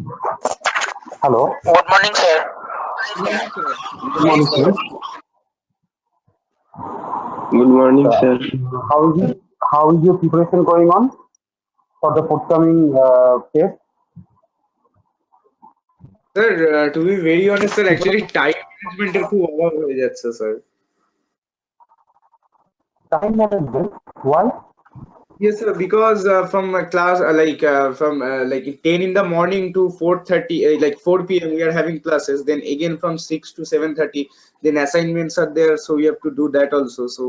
Hello. Good morning, sir. Good morning, sir. Good morning, sir. How is your preparation going on for the forthcoming test? Sir, to be very honest, sir, actually time management একটু অভাব হয়ে যাচ্ছে, sir. Time management. Why? Yes, sir, because from class from like 10 in the morning to 4:30, like 4 p.m. we are having classes. Then again from 6 to 7:30, then assignments are there, so we have to do that also. So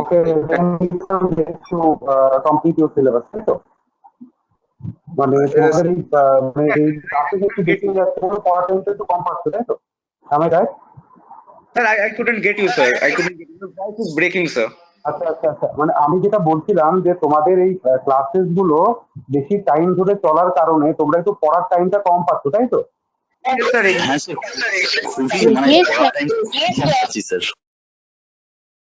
Okay, then you can get to complete your syllabus, right? So, মানে তোমাদের এই মানে এই ক্লাসে একটু বেশি হয়ে যাচ্ছে বলে পড়ার টাইমটা একটু কম পাচ্ছে, তাই তো? Am I right? sir, I couldn't get you, sir. I couldn't get you. The voice is breaking, sir. আচ্ছা আচ্ছা আচ্ছা, মানে আমি যেটা বলছিলাম যে তোমাদের এই ক্লাসেস গুলো বেশি টাইম ধরে চলার কারণে তোমরা একটু পড়ার টাইমটা কম পাচ্ছ, তাই তো? Yes, sir. হ্যাঁ স্যার, খুবই মানে পড়ার টাইম কম পাচ্ছি sir.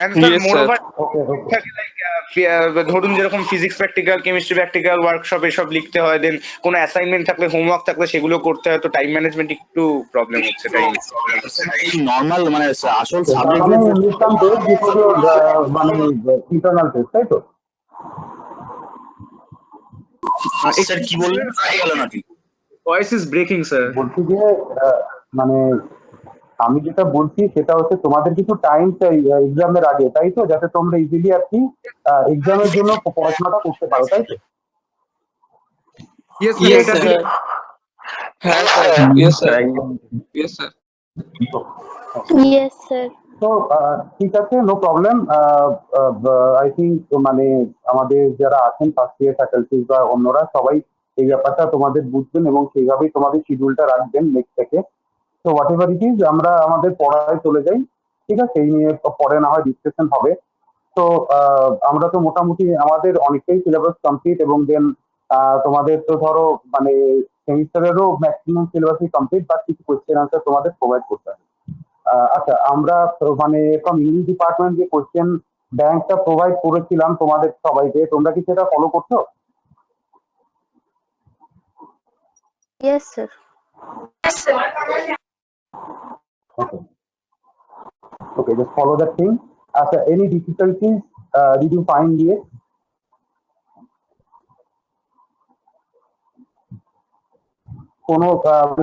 And sir, Yes, sir. moreover, ওকে ওকে ধরুন যেরকম physics practical, chemistry practical, workshop এসব লিখতে হয়, দেন কোনো অ্যাসাইনমেন্ট থাকলে, হোমওয়ার্ক থাকলে সেগুলো করতে হয়, তো টাইম ম্যানেজমেন্ট একটু প্রবলেম হচ্ছে, তাই নর্মাল মানে আসল তার সাবজেক্ট মানে ইংলিশ টেস্ট বিফোর মানে ইন্টারনাল টেস্ট, তাই তো? স্যার কি বললেন, গেল না ঠিক। Voice is breaking, sir. বলছি যে মানে আমি যেটা বলছি সেটা হচ্ছে তোমাদের কিছু টাইম চাই এক্সামের আগে, তাই তো? যাতে তোমরা ইজিলি আর কি এক্সামের জন্য পড়াশোনাটা করতে পারো, তাই তো? Yes Yes, sir, sir. Yes, sir. Yes, sir. Yes, sir. Yes, sir. তো ঠিক আছে, নো প্রবলেম। আই থিঙ্ক মানে আমাদের যারা আছেন ফার্স্ট ইয়ার ফ্যাকাল্টি বা অন্যরা সবাই এই ব্যাপারটা তোমাদের বুঝবেন এবং সেইভাবেই তোমাদের শিডিউলটা রাখবেন নেক্সট থেকে। তো হোয়াট এভার ইট ইজ, আমরা আমাদের পড়ায় চলে যাই, ঠিক আছে? এই নিয়ে পরে না হয় ডিসকাশন হবে। তো আমরা তো মোটামুটি আমাদের অনেকটাই সিলেবাস কমপ্লিট এবং দেন তোমাদের তো ধরো মানে সেমিস্টারেরও ম্যাক্সিমাম সিলেবাসই কমপ্লিট, বা কিছু কোয়েশ্চেন আনসার তোমাদের প্রোভাইড করতে হবে। আচ্ছা, আমরা মানে ফ্রম ইংলিশ ডিপার্টমেন্ট যে কোয়েশ্চেন ব্যাংকটা প্রোভাইড করেছিলাম তোমাদের সবাইকে, তোমরা কি সেটা ফলো করছো? Yes, sir. Okay. Okay, just follow that thing. After any difficulties, did you find it? কোনো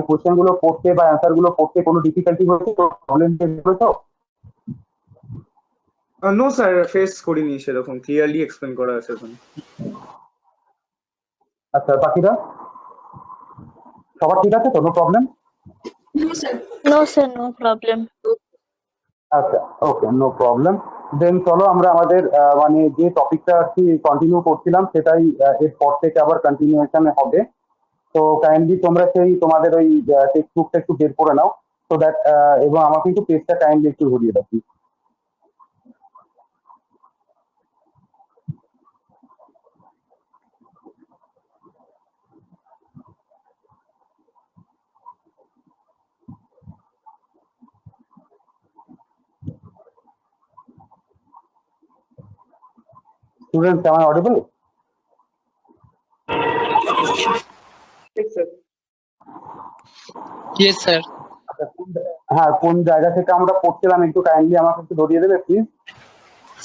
কোশ্চেন গুলো পড়তে বা অ্যান্সার গুলো পড়তে কোনো ডিফিকাল্টি হয়েছে, তো প্রবলেম হয়েছে? নো স্যার, ফেস করিনি সেরকম, ক্লিয়ারলি এক্সপ্লেন করা আছে ওখানে। আচ্ছা, বাকিরা সবার ঠিক আছে তো? No problem? No, sir, no problem. আচ্ছা, ওকে, নো প্রবলেম। দেন চলো আমরা আমাদের মানে যে টপিকটা আর কি কন্টিনিউ করছিলাম সেটাই এরপর থেকে আবার কন্টিনিউশন হবে। তো কাইন্ডলি তোমরা সেই তোমাদের ওই টেক্সট বুকটা একটু বের করে নাও, সো দ্যাট এবং আমাকে একটু পেজটা কাইন্ডলি একটু ঘুরিয়ে দাও please. Students, am I audible? Yes, sir. হ্যাঁ, কোন জায়গা থেকে আমরা পড়ছিলাম একটু কাইন্ডলি আমাকে একটু ধরিয়ে দেবে প্লিজ?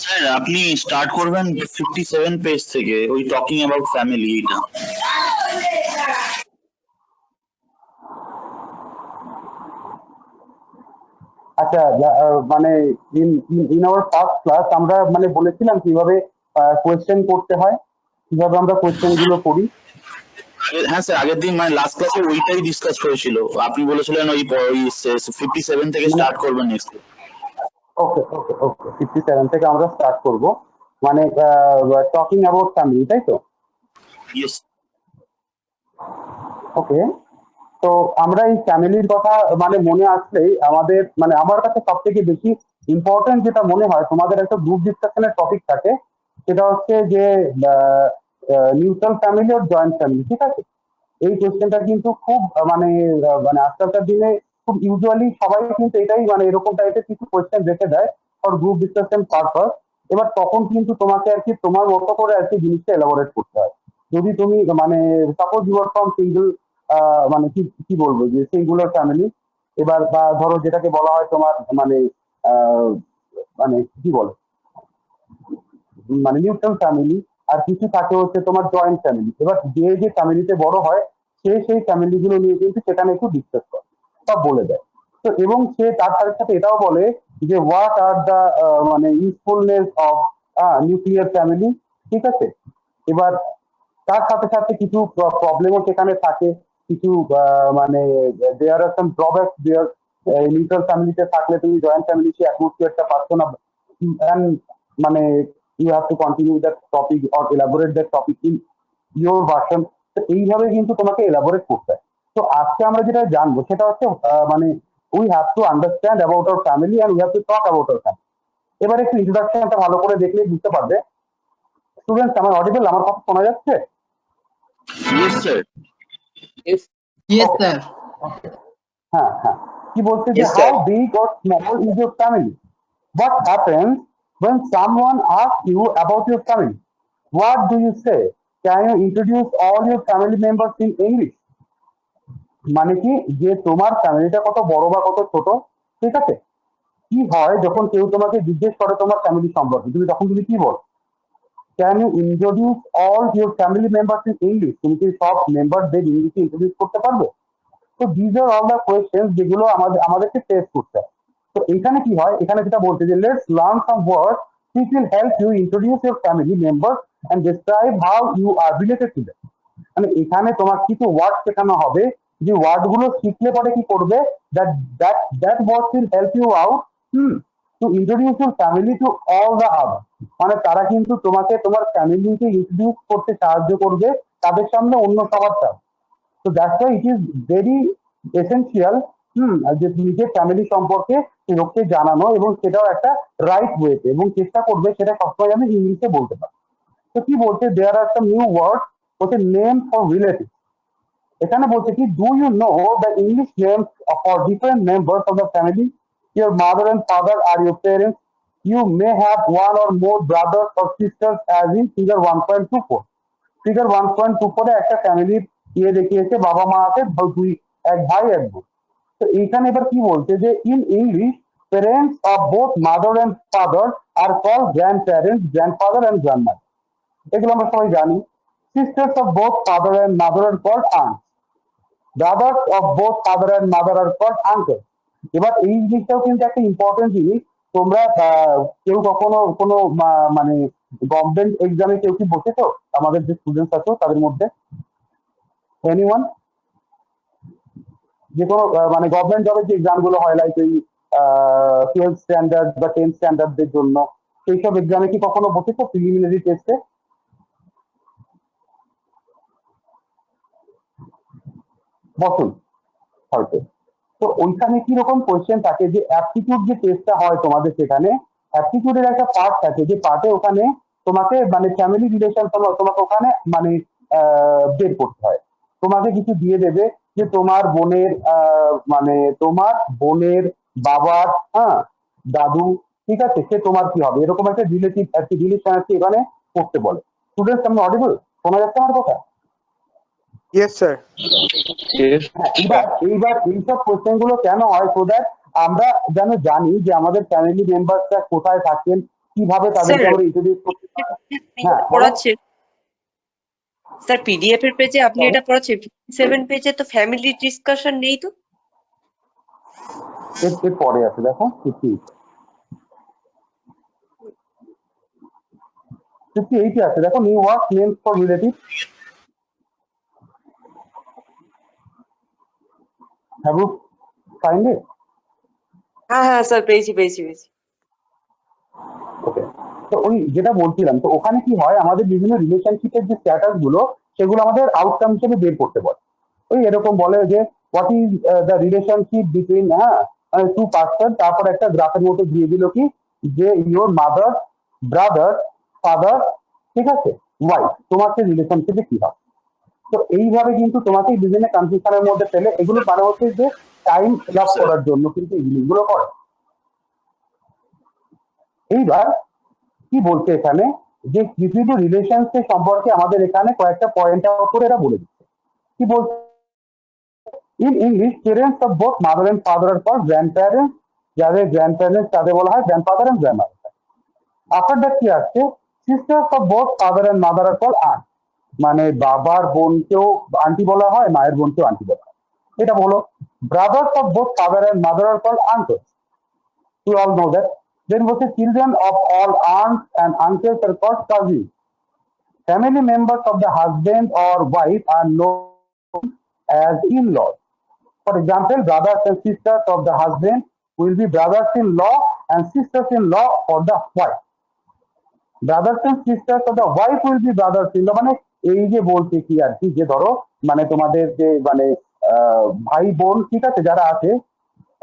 স্যার আপনি স্টার্ট করবেন 57 পেজ থেকে, ওই টকিং অ্যাবাউট ফ্যামিলি। এটা আচ্ছা, মানে ইন আওয়ার ফার্স্ট ক্লাস আমরা মানে বলেছিলাম কিভাবে কোয়েশ্চেন করতে হয়, কিভাবে আমরা কোয়েশ্চেন গুলো করি। হ্যাঁ স্যার, আগের দিন মানে লাস্ট ক্লাসে ওইটাই ডিসকাস হয়েছিল। আপনি বলেছিলেন ওই 57 থেকে স্টার্ট করবেন নেক্সট। ওকে ওকে ওকে, 57 থেকে আমরা স্টার্ট করব, মানে টকিং অ্যাবাউট ফ্যামিলি, তাই তো? ইয়েস। ওকে, তো আমরা এই ফ্যামিলির কথা মানে মনে আসলেই আমাদের মানে আমার কাছে সব থেকে বেশি ইম্পর্টেন্ট যেটা মনে হয়, তোমাদের একটা গ্রুপ ডিসকাশনের টপিক থাকে, সেটা হচ্ছে যে নিউট্রাল ফ্যামিলি আর জয়েন্ট ফ্যামিলি, ঠিক আছে? এই কোয়েশ্চেনটা কিন্তু খুব মানে আজকালকার দিনে খুব ইউজুয়ালি সবাই কিন্তু এটাই মানে এরকম টাইপের কিছু কোয়েশ্চেন রেখে দেয় ফর গ্রুপ ডিসকাশন পারপাস। এবার তখন কিন্তু তোমাকে আর কি তোমার মতো করে আর কি জিনিসটা এলাবোরেট করতে হয়। যদি তুমি মানে suppose you are from single মানে কি কি বলবো যে সেইগুলোর ফ্যামিলি। এবার বা ধরো যেটাকে বলা হয় তোমার মানে আহ, মানে কি বলে মানে নিউট্রাল ফ্যামিলি, আর কিছু থাকে হচ্ছে তোমার জয়েন্ট ফ্যামিলি। এবার যে যে ফ্যামিলিতে বড় হয় সে সেই ফ্যামিলি গুলো নিয়ে কিন্তু সেখানে একটু ডিসকাস করে সব বলে দেয়। তো এবং সে তার সাথে সাথে এটাও বলে যে হোয়াট আর দ্য মানে ইউজফুলনেস অফ নিউক্লিয়ার ফ্যামিলি। ঠিক আছে। এবার তার সাথে সাথে কিছু প্রবলেমও সেখানে থাকে, কিছু মানে দেয়ার are some drawbacks there. Neutral ফ্যামিলিতে থাকলে তুমি জয়েন্ট ফ্যামিলি সেই অ্যাটমসফিয়ারটা পাচ্ছ না। And মানে you have to continue that topic or elaborate that topic in your version। তো এইভাবে কিন্তু তোমাকে elaborate করতে হয়। তো আজকে আমরা যেটা জানবো সেটা হচ্ছে মানে we have to understand about our family and we have to talk about our family। এবার একটু ইন্ট্রোডাকশনটা ভালো করে দেখলে বুঝতে পারবে। স্টুডেন্টস, আমার অডিবল, আমার কথা শোনা যাচ্ছে? Yes sir. Yes. Yes, ওকে। sir. হ্যাঁ হ্যাঁ, কি বলছে যে Yes, how sir. Big or small is your family? What happens when someone asks you about your family? What do you say? Can you introduce all your family members in English? মানে কি যে তোমার ফ্যামিলিটা কত বড় বা কত ছোট। ঠিক আছে। কি হয় যখন কেউ তোমাকে জিজ্ঞেস করে তোমার ফ্যামিলি সম্পর্কে, তুমি কি বল? Can you introduce all your family members in English? তুমি কি সব মেম্বারদের ইংলিশে ইন্ট্রোডিউস করতে পারবে? তো these are all the question যেগুলো আমাদেরকে ফেস করতে হয়। তো এখানে কি হয়, এখানে যেটা বলতে যে let's learn some word which will help you introduce your family members and describe how you are related to them। মানে এখানে তোমার কিছু ওয়ার্ড শেখানো হবে, যে ওয়ার্ড গুলো শিখলে পরে কি করবে, that that word will help you out to introduce your family to all the other. মানে তারা কিন্তু তোমাকে তোমার ফ্যামিলিকে ইন্ট্রোডিউস করতে সাহায্য করবে তাদের সামনে অন্য সবার সামনে। তো that's why it is very essential যে নিজের ফ্যামিলি সম্পর্কে লোককে জানানো, এবং সেটাও একটা রাইট ওয়েতে, এবং চেষ্টা করবে সেটা সবসময় আমি ইংলিশে বলতে পারি। তো কি বলছে, there are some new word হচ্ছে নেম ফর রিলেটিভ। এখানে বলছে কি, do you know the English name for different members of the family? Your mother and father are your parents. You may have one or more brothers or sisters as in figure 1.24। Figure 1.24 একটা ফ্যামিলির ইয়ে দেখিয়েছে, বাবা মা আছে, দুই, এক ভাই এক বোন। তো এইখানে এবার কি বলছে যে in English parents of both mother and father are called grandparents, grandfather and grandmother। এগুলো আমরা সবাই জানি। Sisters of both father and mother are called aunts। Brothers of both father and mother are called uncles। এবার এই জিনিসটাও কিন্তু একটা important জিনিস। তোমরা কেউ কখনো কোনো মানে গভর্নমেন্ট এক্সামে কেউ কি বসেছো? আমাদের যে স্টুডেন্টস আছো তাদের মধ্যে এনিওয়ান? যে কোনো মানে গভর্নমেন্ট জবের যে এক্সাম গুলো হয়, লাইক এই 12 স্ট্যান্ডার্ড বা 10 স্ট্যান্ডার্ডদের জন্য, সেই সব এক্সামে কি কখনো বসেছো প্রিলিমিনারি টেস্টে? বসুন হয়তো। তো ওইখানে কি রকম কোয়েশ্চেন থাকে, যে অ্যাপটিটিউড যে টেস্টটা হয় তোমাদের, সেখানে অ্যাপটিটিউডের একটা পার্ট থাকে, যে পার্টে ওখানে তোমাকে মানে ফ্যামিলি রিলেশন তোমাকে ওখানে মানে বের করতে হয়। তোমাকে কিছু দিয়ে দেবে যে তোমার বোনের মানে তোমার বোনের বাবার দাদু, ঠিক আছে, সে তোমার কি হবে, এরকম একটা রিলেটিভ একটা রিলেশন আছে এখানে করতে বলে। স্টুডেন্টস, আমি অডিবল? শোনা যাচ্ছে আমার কথা? Yes, sir. Yes. হ্যাঁ, এইবার এইসব কোশ্চেন গুলো কেন হয়, সো দ্যাট আমরা যেন জানি যে আমাদের ফ্যামিলি মেম্বারসরা কোথায় থাকেন, কিভাবে তাদেরকে স্যার আমরা ইন্ট্রোডিউস করতে পারি। হ্যাঁ বলো। পড়াচ্ছে স্যার পিডিএফ এর পেজে আপনি Sorry? এটা পড়াচ্ছেন 57 পেজে তো ফ্যামিলি ডিসকাশন নেই তো। এর পরে আছে দেখো 58 আছে, দেখো new word names for relative. Have you find it? হ্যাঁ হ্যাঁ স্যার পেয়েছি। ওকে। তো ওই যেটা বলছিলাম, তো ওখানে কি হয়, আমাদের বিভিন্ন রিলেশনশিপের যে স্ট্যাটাস গুলো সেগুলো আমাদের আউটকাম হিসেবে বের করতে বলে। ওই এরকম বলে যে what is the relationship between to person, তারপর একটা গ্রাফের মধ্যে দিয়ে দিল কি, যে ইয়োর মাদার, ব্রাদার, ফাদার, ঠিক আছে, ওয়াইফ, তোমার সেই রিলেশনশিপে কি হয়। তো এইভাবে কিন্তু তোমাকে বিভিন্ন কনফিউশনের মধ্যে ফেলে, এগুলো মানে হচ্ছে যে টাইম লাভ করার জন্য কিন্তু এই জিনিসগুলো করে। এইবার কি বলছে এখানে, যে কিছু রিলেশনস সম্পর্কে আমাদের এখানে কয়েকটা পয়েন্ট আউট করে এরা বলে দিচ্ছে। কি বলছে, In English, parents of both mother and father are called grandparents. যাদের grandparents তাদের বলা হয় grandfather and grandmother. After that কি আসছে? Sisters of both father and mother are called aunt. মানে বাবার বোনকেও আন্টি বলা হয়, মায়ের বোনকেও আন্টি বলা হয়। এটা বলো। Brothers of both father and mother are called uncles. We all know that. Then was the children of all aunts and uncles are called cousins. Family members of the husband or wife are known as in-laws. For example, brothers and sisters of the husband will be brothers-in-law and sisters-in-law for the wife. Brothers and sisters of the wife will be brothers-in-law. মানে এই যে বলতে কি আর কি, যে ধরো মানে তোমাদের যে মানে ভাই বোন ঠিক আছে যারা আছে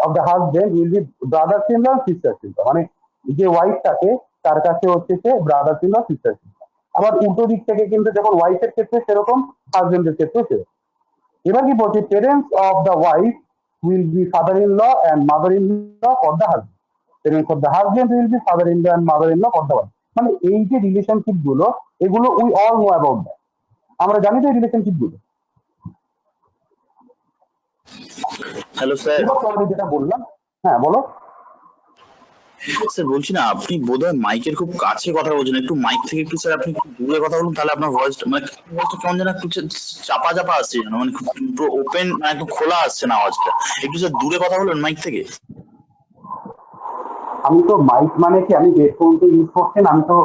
of the husband will be brothers-in-law and sisters-in-law. মানে যে ওয়াইফ থাকে তার কাছে হচ্ছে সে brothers-in-law sisters-in-law. আবার উল্টো দিক থেকে কিন্তু যখন ওয়াইফের ক্ষেত্রে সেরকম হাজবেন্ডের ক্ষেত্রে সেরকম। এবার কি বলছে, parents of the wife will be father-in-law and mother-in-law for the husband. Parents of the husband will be father-in-law and mother-in-law for the wife. মানে এই যে রিলেশনশিপ গুলো এগুলো we all know about that. আমরা জানি তো এই রিলেশনশিপ গুলো। Hello sir. এবার তোমাদের যেটা বললাম, হ্যাঁ বলো। স্যার বলছি না, আপনি বোধহয় মাইকের খুব কাছে কথা বলছেন, একটু মাইক থেকে একটু স্যার আপনি একটু দূরে কথা বলুন, তাহলে আপনার ভয়েসটা মানে কেমন যেন একটু চাপা চাপা আসছে, যেন মানে পুরো ওপেন মানে একটু খোলা আসছে না আওয়াজটা। একটু স্যার দূরে কথা বলুন মাইক থেকে। আমি তো মাইক মানে কি, আমি হেডফোন তো ইউজ করছি না, আমি তো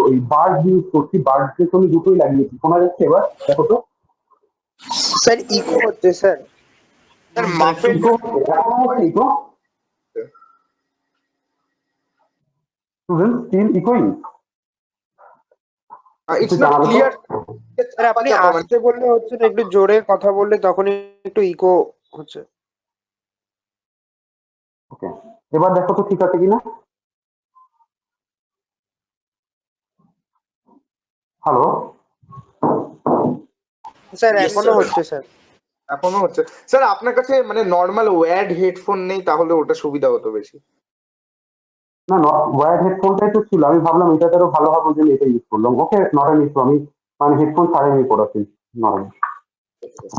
ওই বার্ড ইউজ করছি, বার্ড তো আমি দুটোই লাগিয়েছি। শোনা যাচ্ছে এবার? দেখো তো স্যার ইকো হচ্ছে স্যার। স্যার মাফের ইকো ইকো স্টুডেন্ট স্টিল ইকোইং। It's not clear. স্যার আপনি আস্তে বললে হচ্ছে না, একটু জোরে কথা বললে তখনই একটু ইকো হচ্ছে। ওকে, এবার দেখো তো ঠিক আছে কিনা। হ্যালো স্যার এখনো হচ্ছে স্যার। এখনো হচ্ছে স্যার। আপনার কাছে মানে নর্মাল ওয়্যার্ড হেডফোন নেই? তাহলে ওটা সুবিধা হতো বেশি। না, ওয়্যার্ড হেডফোনটাই তো ছিল, আমি ভাবলাম এটাতে আরো ভালো হবে বলে এটা ইউজ করলাম। ওকে, নট অ্যান ইস্যু, আমি মানে হেডফোন ছাড়াই আমি পড়াচ্ছি নর্মাল।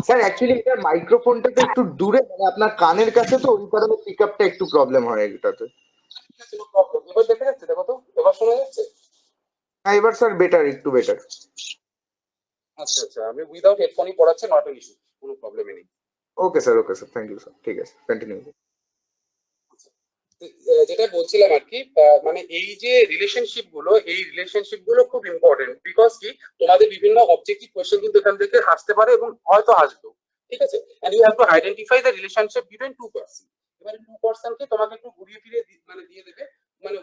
স্যার অ্যাকচুয়ালি এটা মাইক্রোফোনটা তো একটু দূরে, মানে আপনার কানের কাছে, তো ওই কারণে পিকআপটা একটু প্রবলেম হয় এটাতে। এবার দেখা যাচ্ছে? দেখো তো, এবার শোনা যাচ্ছে? হ্যাঁ এবার স্যার বেটার, একটু বেটার। আচ্ছা আচ্ছা, আমি উইদাউট হেডফোনই পড়াচ্ছি, নট এন ইস্যু, কোনো প্রবলেমই নেই। Okay sir, okay sir, thank you sir. ঠিক আছে, কন্টিনিউ। যেটা বলছিলাম আর কি, মানে এই যে রিলেশনশিপ গুলো, এই রিলেশনশিপ গুলো খুব ইম্পর্টেন্ট। বিকজ কি, তোমাদের বিভিন্ন অবজেক্টিভ কোয়েশ্চেন কিন্তু এখান থেকে আসতে পারে এবং হয়তো আসবেও, ঠিক আছে? And you have to identify the relationship between two person. এবারে টু পারসন কে তোমাকে একটু ঘুরিয়ে ফিরিয়ে মানে দিয়ে দেবে, মানে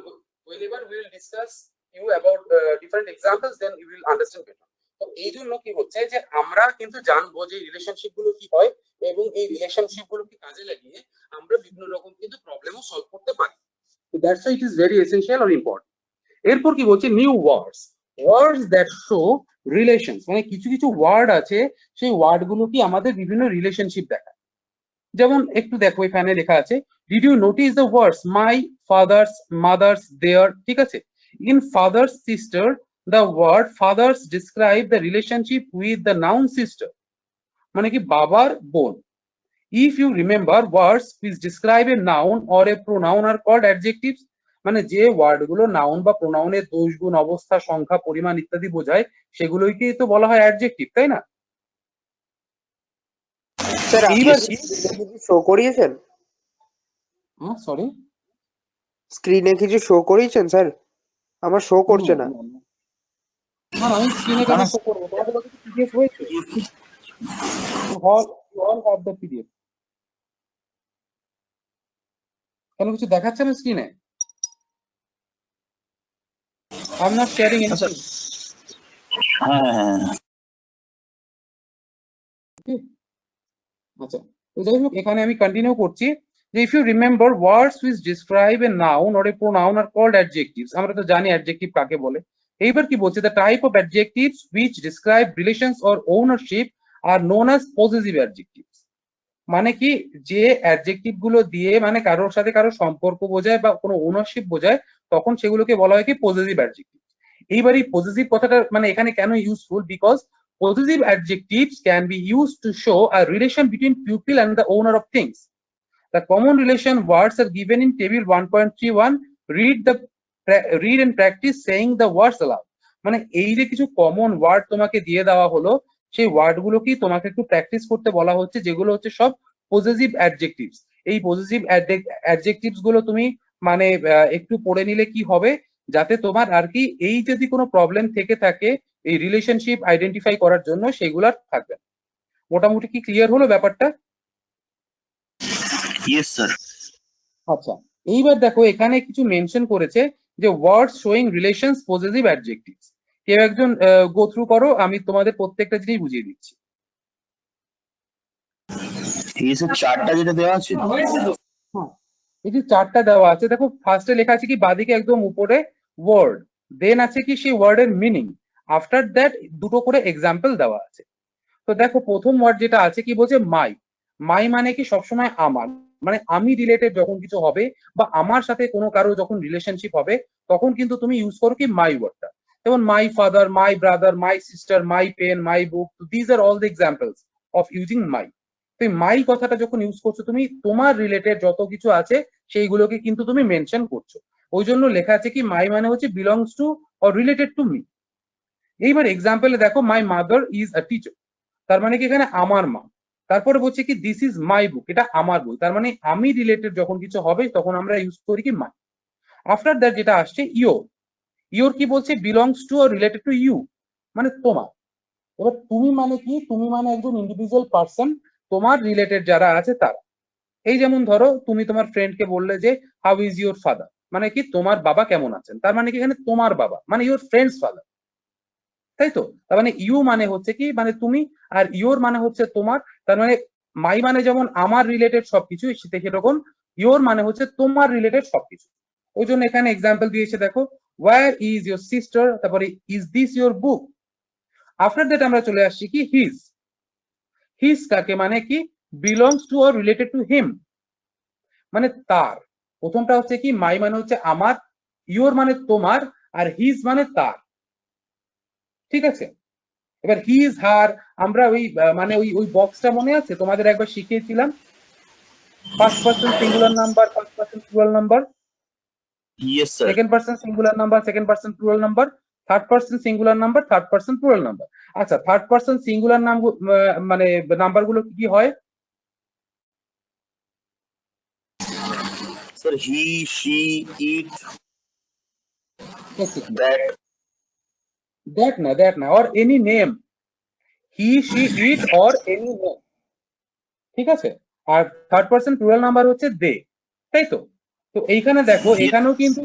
whenever we will discuss you about different examples, then you will understand better. তো এই জন্য কি হচ্ছে যে আমরা কিন্তু জানবো যে রিলেশনশিপ গুলো কি হয় এবং এই রিলেশনশিপ গুলোকে কাজে লাগিয়ে আমরা বিভিন্ন রকম কিন্তু প্রবলেমও সলভ করতে পারি। That's why it is very essential or important. এরপর কি বলছে, new words that show relations. মানে কিছু কিছু ওয়ার্ড আছে, সেই ওয়ার্ড গুলো কি আমাদের বিভিন্ন রিলেশনশিপ দেখায়। যেমন একটু দেখো এখানে লেখা আছে, did you notice the words my fathers, mothers, their, ঠিক আছে? In fathers sister, the word fathers describe the relationship with the noun sister, মানে কি বাবার বোন। if you remember, words which describe a noun or a pronoun are called adjectives. মানে যে word গুলো noun বা প্রোনাউনের দোষ, গুণ, অবস্থা, সংখ্যা, পরিমাণ ইত্যাদি বোঝায় সেগুলোকেই তো বলা হয় অ্যাডজেক্টিভ, তাই না? স্যার এইবার শো করিয়েছেন? সরি, স্ক্রিনে কিছু শো করিয়েছেন স্যার? আমার শো করছে না। না আমি স্ক্রিনে কেন শো করব? তোমাদের কাছে পিডিএফ রয়েছে, all have the PDF। কেন কিছু দেখাচ্ছে না স্ক্রিনে? I'm not sharing anything। হ্যাঁ আচ্ছা, তো যাই হোক এখানে আমি কন্টিনিউ করছি যে if you remember, words which describe a noun or a pronoun are called adjectives। আমরা তো জানি অ্যাডজেক্টিভ কাকে বলে। এইবার কি বলছে, the type of adjectives which describe relations or ownership are known as possessive adjectives। মানে কি, যে অ্যাডজেক্টিভ গুলো দিয়ে মানে কারোর সাথে কারো সম্পর্ক বোঝায় বা কোনো ওনারশিপ বোঝায়, তখন সেগুলোকে বলা হয় কি পজেসিভ অ্যাডজেক্টিভ। এইবার এই পজেসিভ কথাটা মানে এখানে কেন useful, because possessive adjectives can be used to show a relation between pupil and the owner of things. The common relation words are given in table 1.31. Read and practice saying the words aloud. মানে এই যে কিছু common word তোমাকে দিয়ে দেওয়া হলো, সেই word গুলোকেই তোমাকে একটু প্র্যাকটিস করতে বলা হচ্ছে, যেগুলো হচ্ছে সব পজেসিভ অ্যাডজেক্টিভস। এই পজেসিভ অ্যাডজেক্টিভস গুলো তুমি মানে একটু পড়ে নিলে কি হবে, যাতে তোমার আর কি এই যদি কোনো প্রবলেম থেকে থাকে এই রিলেশনশিপ আইডেন্টিফাই করার জন্য, সেগুলো থাকবে। মোটামুটি কি ক্লিয়ার হলো ব্যাপারটা? Yes sir. আচ্ছা, এইবার দেখো এখানে কিছু মেনশন করেছে যে words showing relations possessive adjectives. কেউ একজন গো থ্রু করো, আমি তোমাদের প্রত্যেকটা জিনিস বুঝিয়ে দিচ্ছি। এই স্যার চারটা যেটা দেওয়া আছে, হ্যাঁ, এই যে চারটা দেওয়া আছে, দেখো ফার্স্টে লেখা আছে কি বাদিকে একদম উপরে ওয়ার্ড, দেন আছে কি সেই ওয়ার্ডের মিনিং, আফটার দ্যাট দুটো করে এক্সাম্পল দেওয়া আছে। তো দেখো প্রথম ওয়ার্ড যেটা আছে কি বলছে মাই। মাই মানে কি সবসময় আমার, মানে আমি রিলেটেড যখন কিছু হবে বা আমার সাথে কোনো কারো যখন রিলেশনশিপ হবে, তখন কিন্তু তুমি ইউজ করো কি মাই ওয়ার্ডটা। যেমন my father, my brother, my sister, my pen, my book, these are all the examples of using my. তো মাই কথাটা যখন ইউজ করছো তুমি, তোমার রিলেটেড যত কিছু আছে সেইগুলোকে কিন্তু তুমি মেনশন করছো। ওই জন্য লেখা আছে কি মাই মানে হচ্ছে belongs to or related to me. এইবার এক্সাম্পলে দেখো my mother is a teacher, তার মানে কি এখানে আমার মা। তারপরে বলছে কি দিস ইজ মাই বুক, এটা আমার বই, তার মানে আমি রিলেটেড যখন কিছু হবে তখন আমরা ইউজ করি কি মাই। আফটার দ্যাট যেটা আসছে ইয়োর। ইয়োর কি বলছে belongs to or related to you, মানে তোমার। এবার তুমি মানে কি, তুমি মানে একজন ইন্ডিভিজুয়াল পার্সন, তোমার রিলেটেড যারা আছে তারা। এই যেমন ধরো তুমি তোমার ফ্রেন্ডকে বললে যে হাউ ইজ ইউর ফাদার, মানে কি তোমার বাবা কেমন আছেন, তার মানে কি এখানে তোমার বাবা মানে ইউর ফ্রেন্ডস ফাদার, তাই তো? তার মানে ইউ মানে হচ্ছে কি মানে তুমি, আর ইয়োর মানে হচ্ছে তোমার। তার মানে মাই মানে যেমন আমার রিলেটেড সবকিছু, সেরকম ইয়োর মানে হচ্ছে তোমার রিলেটেড সবকিছু। ওই জন্য এখানে এক্সাম্পল দিয়েছে দেখো, ওয়্যার ইজ ইউর সিস্টার, তারপরে is this your book. After that আমরা চলে আসছি কি হিজ। হিজ কাকে মানে কি belongs to or related to him, মানে তার। প্রথমটা হচ্ছে কি মাই মানে হচ্ছে আমার, ইয়োর মানে তোমার, আর হিজ মানে তার। ঠিক আছে? এবার হিজ হার, আমরা ওই মানে ওই ওই বক্সটা মনে আছে তোমাদের একবার শিখিয়েছিলাম, first person singular number, first person plural number, yes sir. Second person singular number, second person plural number, third person singular number, third person plural number. আচ্ছা, থার্ড পারসন সিঙ্গুলার নাম মানে নাম্বার গুলো কি কি হয়? Sir he, she, it, that. That না, or any name, he, she, it or any name. ঠিক আছে? আর থার্ড পারসন প্লুরাল নাম্বার হচ্ছে দে, তাই তো? তো এইখানে দেখো, এখানেও কিন্তু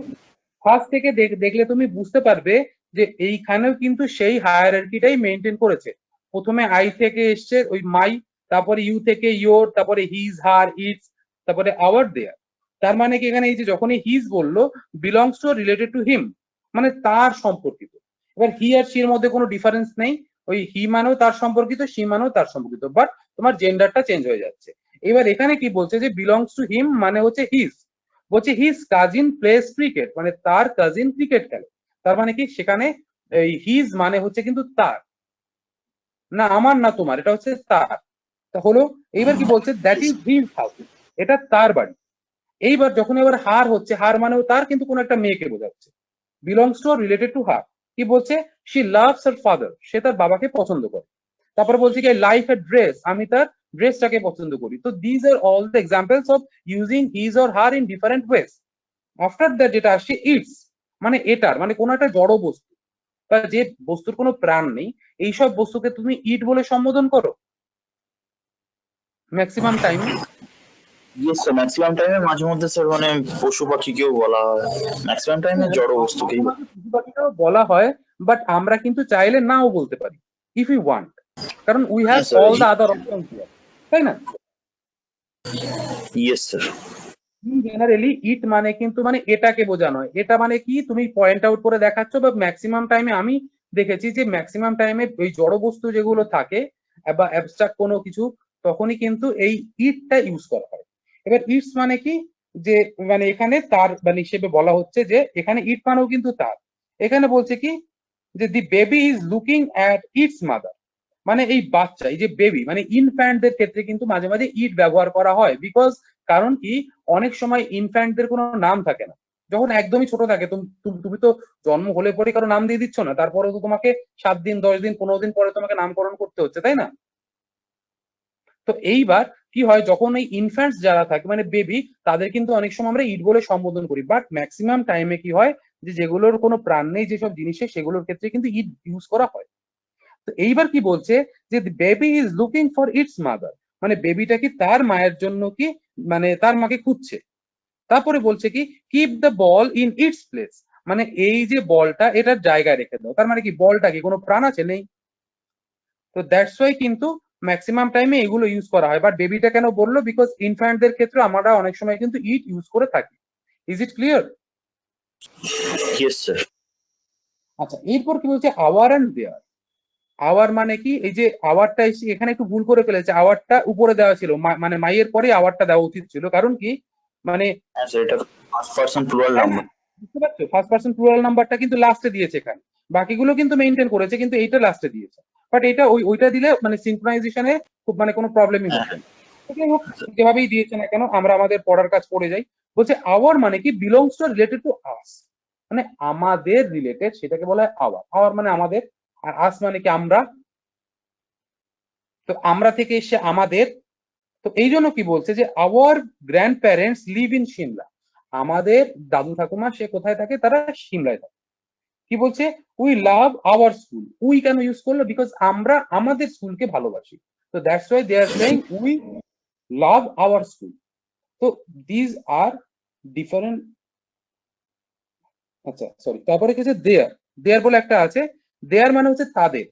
ফার্স্ট থেকে দেখলে তুমি বুঝতে পারবে যে এইখানেও কিন্তু সেই হায়ারার্কিটাই মেনটেন করেছে। প্রথমে আই থেকে এসছে ওই মাই, তারপরে ইউ থেকে ইয়োর, তারপরে হিজ, হার, ইটস, তারপরে আওয়ার, দেয়ার। তার মানে কি এখানে এই যে যখনই হিজ বললো belongs to related to him, মানে তার সম্পর্কিত। এবার হি আর শির মধ্যে কোনো ডিফারেন্স নেই, ওই হি মানেও তার সম্পর্কিত, শি মানেও তার সম্পর্কিত, বাট তোমার জেন্ডারটা চেঞ্জ হয়ে যাচ্ছে। এবার এখানে কি বলছে যে বিলংস টু হিম মানে হচ্ছে হিজ, বলছে হিজ কাজিন প্লেস ক্রিকেট, মানে তার কাজিন ক্রিকেট খেলে। তার মানে কি সেখানে এই হিজ মানে হচ্ছে কিন্তু তার, না আমার না তোমার, এটা হচ্ছে তার। তা হলো, এইবার কি বলছে দ্যাট ইজ হিজ হাউস, এটা তার বাড়ি। এইবার যখন এবার হার হচ্ছে, হার মানেও তার, কিন্তু কোন একটা মেয়েকে বোঝাচ্ছে, belongs to related to her. কি বলছে শি লাভস হার ফাদার, সে তার বাবাকে পছন্দ করে। তারপরে বলছে কি লাইক এ ড্রেস, আমি তার ড্রেসটাকে পছন্দ করি। তো these are all the examples of using his or her in different ways. After that যেটা আসছে ইটস, মানে এটার, মানে কোনো একটা জড় বস্তু বা যে বস্তুর কোনো প্রাণ নেই, এইসব বস্তুকে তুমি ইট বলে সম্বোধন করো ম্যাক্সিমাম টাইমে। ইয়েস স্যার, ম্যাক্সিমাম টাইমে মাঝে মধ্যে স্যার মানে পশু পাখিকেও বলা হয়, ম্যাক্সিমাম টাইমে জড় বস্তুকেই। পশুপাখিটাও বলা হয়, বাট আমরা কিন্তু চাইলে নাও বলতে পারি ইফ ইউ ওয়ান্ট, কারণ we have Yes, sir. All the other options here, তাই না? Yes sir. জেনারেলি ইট মানে কিন্তু মানে এটাকে বোঝানো হয়। এটা মানে কি তুমি পয়েন্ট আউট করে দেখাচ্ছ, বা ম্যাক্সিমাম টাইমে আমি দেখেছি যে ম্যাক্সিমাম টাইমে ওই জড় বস্তু যেগুলো থাকে বা অ্যাবস্ট্রাক্ট কোনো কিছু, তখনই কিন্তু এই ইটটা ইউজ করা হয়। এবার ইটস মানে কি, যে মানে এখানে তার মানে হিসেবে বলা হচ্ছে যে এখানে ইট মানেও কিন্তু তার। এখানে বলছে কি যে দি baby is looking at it's mother, মানে এই বাচ্চা, এই যে বেবি মানে ইনফ্যান্টদের ক্ষেত্রে কিন্তু মাঝে মাঝে ইট ব্যবহার করা হয়, বিকজ কারণ কি অনেক সময় ইনফ্যান্টদের কোনো নাম থাকে না, যখন একদমই ছোট থাকে তুমি তো জন্ম হলে পরে কারো নাম দিয়ে দিচ্ছ না, তারপরেও তো তোমাকে 7 দিন 10 দিন 15 দিন পরে তোমাকে নামকরণ করতে হচ্ছে, তাই না? তো এইবার কি হয়, যখন এই ইনফ্যান্টস যারা থাকে মানে বেবি, তাদের কিন্তু অনেক সময় আমরা ইট বলে সম্বোধন করি, বাট ম্যাক্সিমাম টাইমে কি হয় যে যেগুলোর কোনো প্রাণ নেই যেসব জিনিসে, সেগুলোর ক্ষেত্রে কিন্তু ইট ইউজ করা হয়। তো এইবার কি বলছে যে baby is looking for its mother, মানে বেবিটা কি তার মায়ের জন্য কি মানে তার মাকে খুঁজছে। তারপরে বলছে কি keep the ball in it's place, মানে এই যে বলটা এটার জায়গায় রেখে দাও, তার মানে কি বলটা কি কোনো প্রাণ আছে? নেই। তো দ্যাটস ওয়াই কিন্তু ম্যাক্সিমাম টাইমে এগুলো ইউজ করা হয়। বাট বেবিটা কেন বললো, বিকজ ইনফ্যান্টদের ক্ষেত্রে আমরা অনেক সময় কিন্তু ইট ইউজ করে থাকি। Is it clear? Yes sir. আচ্ছা, এরপর কি বলছে আওয়ার অ্যান্ড দেয়ার। আওয়ার মানে কি, এই যে আওয়ারটা এখানে একটু ভুল করে ফেলেছে, আওয়ারটা উপরে দেওয়া ছিল, মানে মাইয়ের পরে আওয়ারটা দেওয়া উচিত ছিল, কারণ কি মানে হ্যাঁ স্যার, এটা ফার্স্ট পারসন প্লুরাল নাম্বার। বুঝতে পারছো, ফার্স্ট পার্সন প্লুরাল নাম্বারটা কিন্তু লাস্টে দিয়েছে এখানে, বাকিগুলো কিন্তু মেইনটেইন করেছে, কিন্তু এইটা লাস্টে দিয়েছে। বাট এটা ওইটা দিলে মানে সিনক্রোনাইজেশনে খুব মানে কোনো প্রবলেমই হচ্ছে না। যাই হোক, যেভাবেই দিয়েছে না কেন আমরা আমাদের পড়ার কাজ করে যাই। বলছে আওয়ার মানে কি belongs to related to us, মানে আমাদের রিলেটেড, সেটাকে বলা হয় আওয়ার। আওয়ার মানে আমাদের, আর আস মানে কি আমরা। তো আমরা থেকে এসে আমাদের। তো এই জন্য কি বলছে যে our grandparents live in Shimla, আমাদের দাদু ঠাকুমা সে কোথায় থাকে, তারা সিমলায় থাকে। কি বলছে we love our school, we can use করলো, বিকজ আমরা আমাদের স্কুলকে ভালোবাসি। তো that's why they are saying we love our school. তো দিজ আর ডিফারেন্ট। আচ্ছা সরি, তারপরে কি আছে দেয়ার। দেয়ার বলে একটা আছে, দেয়ার মানে হচ্ছে তাদের,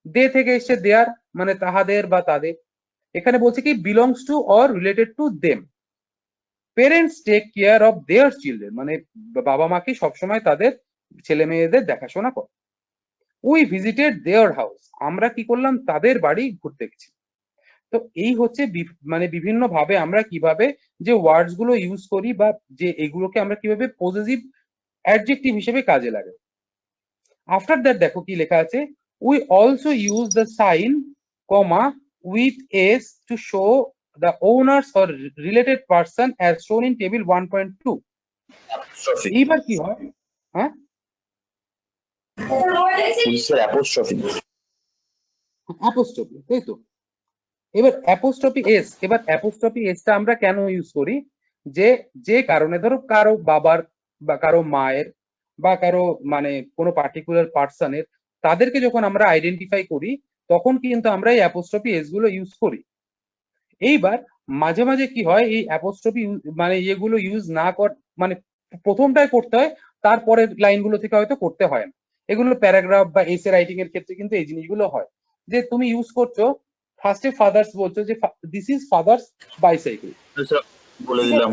দে থেকে এসছে দেয়ার মানে তাহাদের বা তাদের। এখানে বলছে কি belongs to or related to them. Parents take care of their children, মানে বাবা মা কি সবসময় তাদের ছেলে মেয়েদের দেখাশোনা করে। উই ভিজিটেড দেয়ার হাউস, আমরা কি করলাম, তাদের বাড়ি ঘুরতে গেছি। তো এই হচ্ছে মানে বিভিন্ন ভাবে আমরা কিভাবে যে ওয়ার্ডস গুলো ইউজ করি, বা যে এগুলোকে আমরা কিভাবে পজিটিভ অ্যাডজেক্টিভ হিসেবে কাজে লাগে। আফটার দ্যাট দেখো কি লেখা আছে, we also use the sign comma with s to show the owners or related person as shown in table 1.2. এইবার কি হয়, হ্যাঁ স্যার অ্যাপোস্ট্রফি। অ্যাপোস্ট্রফি, তাই তো। এবার অ্যাপোস্ট্রফি এস, এবার অ্যাপোস্ট্রফি এসটা আমরা কেন ইউজ করি, যে যে কারণে ধরো কারো বাবার বা কারো মায়ের বা কারো মানে কোনো পার্টিকুলার পার্সনের, তাদেরকে যখন আমরা আইডেন্টিফাই করি তখন কিন্তু আমরা এই অ্যাপোস্ট্রফি এস গুলো ইউজ করি। এইবার মাঝে মাঝে কি হয়, এই অ্যাপোস্ট্রফি মানে এগুলো ইউজ না কর, মানে প্রথমটাই করতে হয়, তারপরের লাইনগুলো থেকে হয়তো করতে হয় না। এগুলো প্যারাগ্রাফ বা এসে রাইটিং এর ক্ষেত্রে কিন্তু এই জিনিসগুলো হয়, যে তুমি ইউজ করছো ফার্স্টে ফাদার্স বলছো যে দিস ইজ ফাদার্স বাইসাইকেল, বলে দিলাম।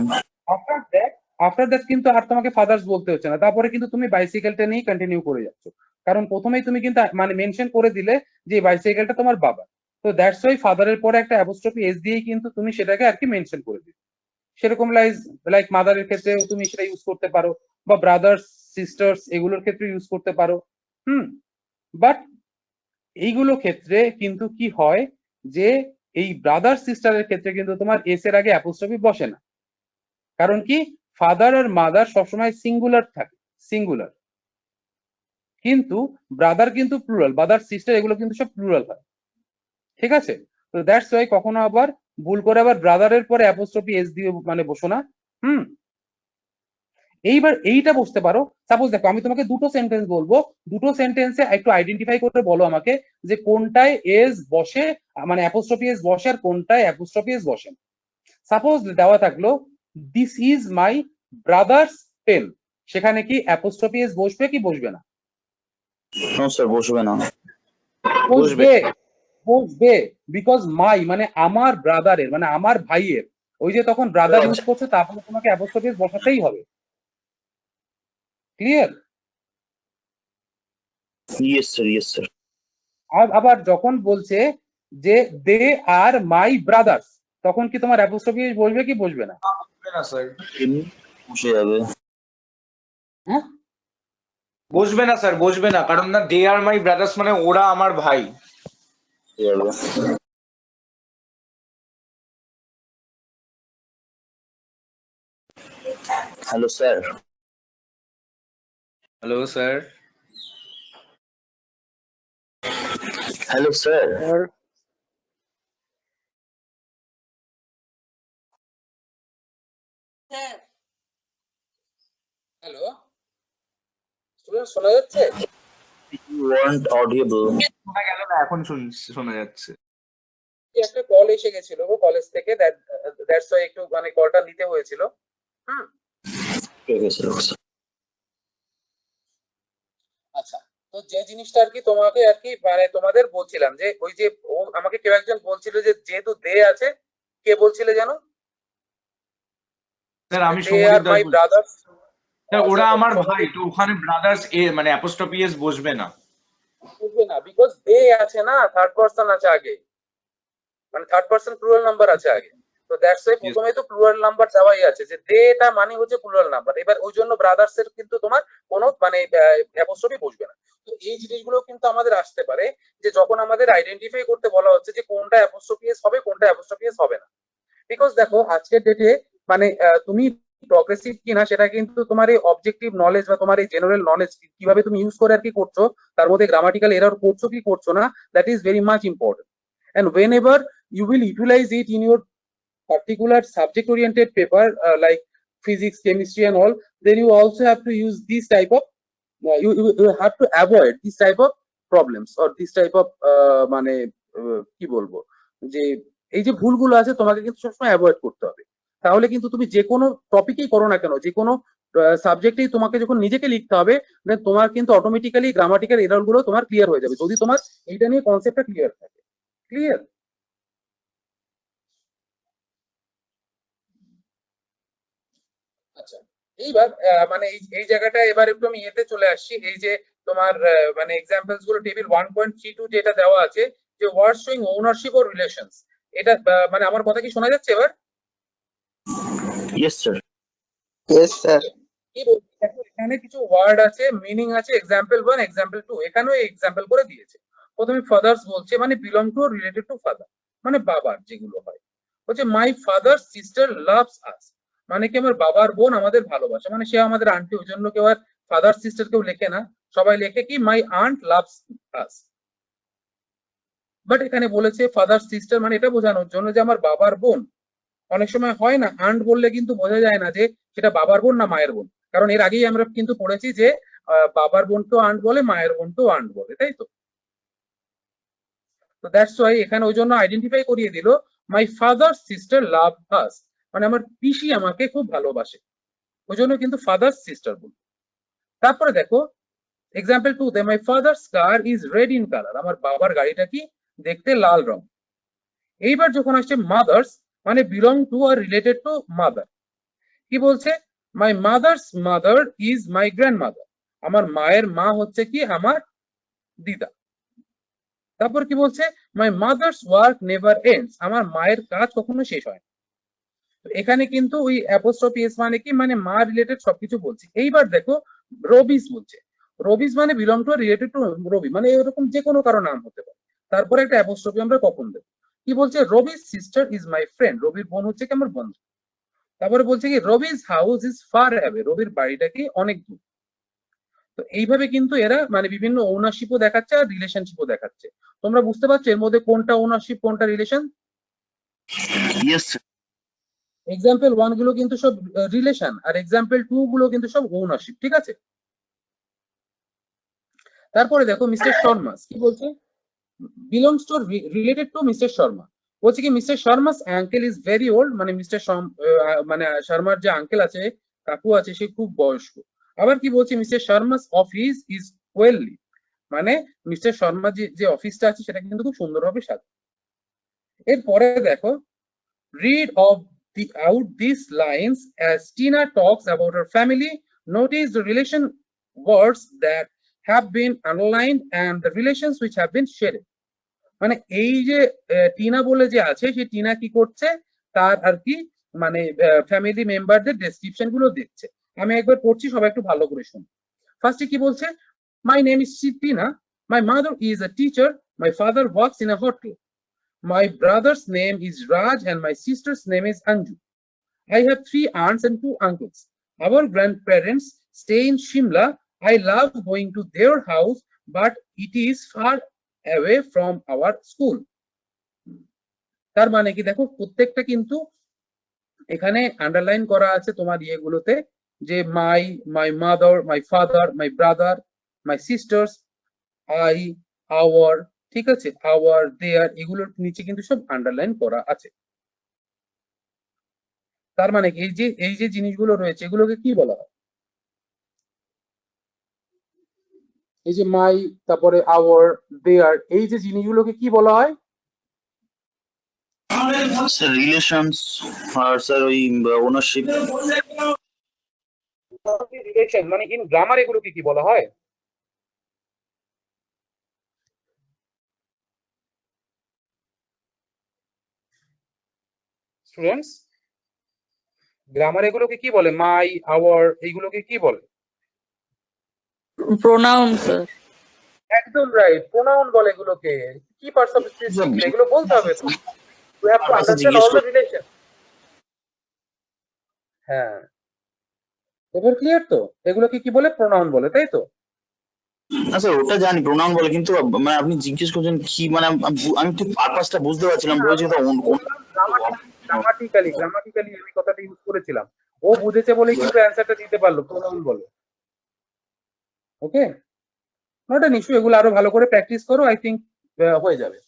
আফটার দ্যাট কিন্তু আর তোমাকে ফাদার্স বলতে হচ্ছে না, তারপরে কিন্তু তুমি বাইসাইকেলটা নিয়ে কন্টিনিউ করে যাচ্ছ, কারণ প্রথমেই তুমি কিন্তু মানে মেনশন করে দিলে যে বাইসাইকেলটা তোমার বাবা। তো দ্যাটস ওয়াই ফাদারের পরে একটা অ্যাপোস্ট্রফি এস দিয়েই কিন্তু তুমি সেটাকে আর কি মেনশন করে দিবে। সেরকম লাইক মাদারের ক্ষেত্রে তুমি সেটা ইউজ করতে পারো, বা ব্রাদার্স সিস্টার্স এগুলোর ক্ষেত্রে ইউজ করতে পারো। বাট এইগুলো ক্ষেত্রে কিন্তু কি হয়, যে এই ব্রাদার সিস্টারের ক্ষেত্রে কিন্তু তোমার এস এর আগে অ্যাপোস্ট্রফি বসে না, কারণ কি ফাদার আর মাদার সবসময় সিঙ্গুলার থাকে, সিঙ্গুলার। কিন্তু ব্রাদার কিন্তু প্লুরাল, ব্রাদার সিস্টার এগুলো কিন্তু সব প্লুরাল হয়, ঠিক আছে। তো দ্যাটস ওয়াই কখনো আবার ভুল করে আবার ব্রাদারের পরে অ্যাপোস্ট্রফি এস দিয়ে মানে বসো না। এইবার এইটা বসতে পারো। সাপোজ দেখো আমি তোমাকে দুটো সেন্টেন্স বলবো, দুটো সেন্টেন্সে একটু আইডেন্টিফাই করে বলো আমাকে যে কোনটায় এস বসে, মানে অ্যাপোস্ট্রফি এস বসে, আর কোনটায় অ্যাপোস্ট্রফি এস বসে। সাপোজ দেওয়া থাকলো this is my brother's pen, সেখানে কি অ্যাপোস্ট্রফি এস বসবে কি বসবে না? স্যার বসবে না। বসবে, বসবে, বিকজ মাই মানে আমার ব্রাদারের, মানে আমার ভাইয়ের, ওই যে তখন ব্রাদার ইউজ করছে, তারপরে তোমাকে অ্যাপোস্ট্রফি এস বসাতেই হবে। Clear? Yes sir, yes sir. আবার যখন বলছে যে দে আর মাই ব্রাদার্স, তখন কি তোমার অ্যাপোস্ট্রফি এস বসবে কি বসবে না? বসবে না স্যার, বসে যাবে। হ্যাঁ বসবে না স্যার, বসবে না, কারণ না দে আর মাই ব্রাদার্স মানে ওরা আমার ভাই। Hello sir. Hello, sir. Hello sir. Sir hello student, শোনা যাচ্ছে? You weren't audible. শোনা গেল না, এখন শোনা যাচ্ছে। একটা কল এসে গেছিল কলেজ থেকে, দ্যাটস ওয়াই একটু মানে কলটা নিতে হয়েছিল। হুম, Okay, sir. আচ্ছা। তো যে জিনিসটা আর কি তোমাকে আর কি মানে তোমাদের বলছিলাম যে ওই যে আমাকে কেউ একজন বলছিল যে যেহেতু দে আছে, কে বলছিলে জানো? স্যার আমি দে সমদীপ আর দাস মাই বলছি। ব্রাদার্স। স্যার ওরা আমার ভাই, তো ওখানে ব্রাদার্স এ মানে অ্যাপোস্ট্রফি এস বসবে না। বুঝবে না, বিকজ দে আছে না, থার্ড পারসন আছে আগে, মানে থার্ড পারসন প্লুরাল নাম্বার আছে আগে। তো দ্যাটস ওয়াই প্রথমে তো প্লুরাল নাম্বার দেওয়াই আছে, যে দে এটা মানে হচ্ছে প্লুরাল নাম্বার। এবার ওই জন্য ব্রাদার্স এর কিন্তু তোমার কোনো মানে অ্যাপোস্ট্রফি বসবে না। তো এই জিনিসগুলো কিন্তু আমাদের আসতে পারে, যে যখন আমাদের আইডেন্টিফাই করতে বলা হচ্ছে যে কোনটা অ্যাপোস্ট্রফি এস হবে, কোনটা অ্যাপোস্ট্রফি এস হবে না। বিকজ দেখো আজকের ডেটে মানে তুমি প্রগ্রেসিভ কিনা সেটা কিন্তু তোমার এই অবজেক্টিভ নলেজ বা তোমার এই জেনারেল নলেজ কিভাবে তুমি ইউজ করে আর কি করছো, তার মধ্যে গ্রামাটিক্যাল এরর করছো কি করছো না, that is very much important. and whenever you will utilize it in your particular subject oriented paper like physics, chemistry and all, then you also have to use this type of you have to avoid this type of problems or this type of মানে কি বলবো, যে এই যে ভুলগুলো আছে তোমাকে কিন্তু সবসময় অ্যাভয়েড করতে হবে। তাহলে কিন্তু তুমি যে কোনো টপিকেই করো না কেন, যে কোনো সাবজেক্টেই তোমাকে যখন নিজেকে লিখতে হবে, দেন তোমার কিন্তু অটোমেটিক্যালি গ্রামাটিক্যাল এরর গুলো তোমার ক্লিয়ার হয়ে যাবে, যদি তোমার এইটা নিয়ে কনসেপ্টটা ক্লিয়ার থাকে। ক্লিয়ার? আচ্ছা, এইবার মানে এই জায়গাটা এবার একটু আমি এতে চলে আসছি। এই যে তোমার মানে এক্সাম্পলস গুলো টেবিল 1.32 যেটা দেওয়া আছে, যে word showing ownership or relations, এটা মানে আমার কথা কি শোনা যাচ্ছে এবার? Yes, sir. Yes sir. কি বলছি দেখো, এখানে কিছু ওয়ার্ড আছে, মিনিং আছে, এক্সাম্পল 1 এক্সাম্পল 2 এখানেও এক্সাম্পল করে দিয়েছে। প্রথমে ফাদার্স বলছে মানে belong two related two father, মানে বাবার যেগুলো হয়। বলছে মাই ফাদার সিস্টার লাভস আস, মানে কি আমার বাবার বোন আমাদের ভালোবাসে, মানে সে আমাদের আন্টি, ওই জন্য কেউ আর ফাদার সিস্টার কেউ লেখে না, সবাই লেখে কি my aunt loves us. But এখানে বলেছে ফাদার সিস্টার, মানে এটা বোঝানোর জন্য যে আমার বাবার বোন। অনেক সময় হয় না আন্ট বললে কিন্তু বোঝা যায় না যে সেটা বাবার বোন না মায়ের বোন, কারণ এর আগেই আমরা কিন্তু পড়েছি যে বাবার বোনকেও আন্ট বলে, মায়ের বোনকেও আন্ট বলে, তাই তো? তো দ্যাটস ওয়াই এখানে ওই জন্য আইডেন্টিফাই করিয়ে দিল মাই ফাদার সিস্টার লাভ আস, মানে আমার পিসি আমাকে খুব ভালোবাসে, ওই জন্য কিন্তু ফাদার সিস্টার বল। তারপরে দেখো এক্সাম্পল 2 তে my father's car is red in colour, আমার বাবার গাড়িটা কি দেখতে লাল রং। এইবার যখন আসছে মাদার্স, মানে belong to or related to mother, কি বলছে my mother's mother is my grandmother, আমার মায়ের মা হচ্ছে কি আমার দিদা। তারপর কি বলছে my mother's work never ends, আমার মায়ের কাজ কখনো শেষ হয় না। এখানে কিন্তু ওই অ্যাপোস্ট্রফি এস মানে কি, মানে মা রিলেটেড সবকিছু বলছে। এইবার দেখো রবিস বলছে, রবিস মানে বিলং টু রিলেটেড টু রবি, মানে এরকম যে কোনো কারো নাম হতে পারে। তারপরে একটা অ্যাপোস্ট্রফি আমরা কখন দেবো, কি বলছে Rubik's sister is my friend, রবির বোন হচ্ছে কি আমার বন্ধু। তারপরে বলছে কি Rubik's house is far away, রবির বাড়িটা কি অনেক দূর। তো এইভাবে কিন্তু এরা মানে বিভিন্ন ওনারশিপও দেখাচ্ছে আর রিলেশনশিপও দেখাচ্ছে। তোমরা বুঝতে পারছো এর মধ্যে কোনটা ওনারশিপ কোনটা রিলেশন? Yes, sir. এক্সাম্পল 1 গুলো কিন্তু সব রিলেশন, আর এক্সাম্পল 2 গুলো কিন্তু সব ওনারশিপ, ঠিক আছে? তারপরে দেখো মিস্টার শর্মা কি বলছে, belongs to related to mister Sharma, বলছে কি mister Sharma's uncle is very old, মানে মিস্টার মানে শর্মার যে আঙ্কেল আছে কাকু আছে সে খুব বয়স্ক। আবার কি বলছে মিস্টার শর্মাস অফিস ইজ ওয়েললি, মানে মিস্টার শর্মা যে অফিসটা আছে সেটা কিন্তু খুব সুন্দরভাবে সাজানো। এরপরে দেখো read out these lines as Tina talks about her family. Notice the relation words that have been underlined and the relations which have been shaded. মানে এই যে টিনা বলে যে আছে, সেই টিনা কি করছে, তার আর কি মানে ফ্যামিলি মেম্বারদের ডেসক্রিপশন গুলো দেখছে। আমি একবার পড়ছি, সবাই একটু ভালো করে শুনুন। ফার্স্টে কি বলছে, my name is Tina, my mother is a teacher, My father works in a hotel. My brother's name is Raj and my sister's name is Anju. I have 3 aunts and 2 uncles. Our grandparents stay in Shimla. I love going to their house, but it is far away from our school. তার মানে কি দেখো প্রত্যেকটা কিন্তু এখানে underline করা আছে তোমার ইয়েগুলোতে যে my mother, my father, my brother, my sisters, I, our, ঠিক আছে, our, their, এগুলোর নিচে কিন্তু সব আন্ডারলাইন করা আছে। তার মানে কি এই যে জিনিসগুলো রয়েছে এগুলোকে কি বলা হয়? এই যে মাই, তারপরে আওয়ার, দেয়ার, এই যে জিনিসগুলোকে কি বলা হয়? স্যার রিলেশনস আর স্যার ওই ওনারশিপ। রিলেশন মানে ইন গ্রামার এগুলোকে কি বলা হয়? স্টুডেন্টস গ্রামার এগুলোকে কি বলে? মাই, আওয়ার, এইগুলোকে কি বলে? Pronoun, sir. একদম রাইট, প্রোনাউন বলে এগুলোকে। কি পার্টস অফ স্পিচ এগুলো বলতে হবে। You have to understand all the relation. হ্যাঁ, এবার ক্লিয়ার তো? এগুলোকে কি বলে? প্রোনাউন বলে, তাই তো? না স্যার ওটা জানি প্রোনাউন বলে, কিন্তু মানে আপনি জিজ্ঞেস করছেন কি মানে আমি ঠিক পারপাসটা বুঝতে পারছিলাম, বলছি তো গ্রামাটিক্যালি আমি কথাটা ইউজ করেছিলাম, ও বুঝেছে বলে কিন্তু অ্যানসারটা দিতে পারলো প্রোনাউন বলে। ওকে, নট অ্যান ইস্যু, এগুলো আরো ভালো করে প্র্যাকটিস করো, আই থিংক হয়ে যাবে।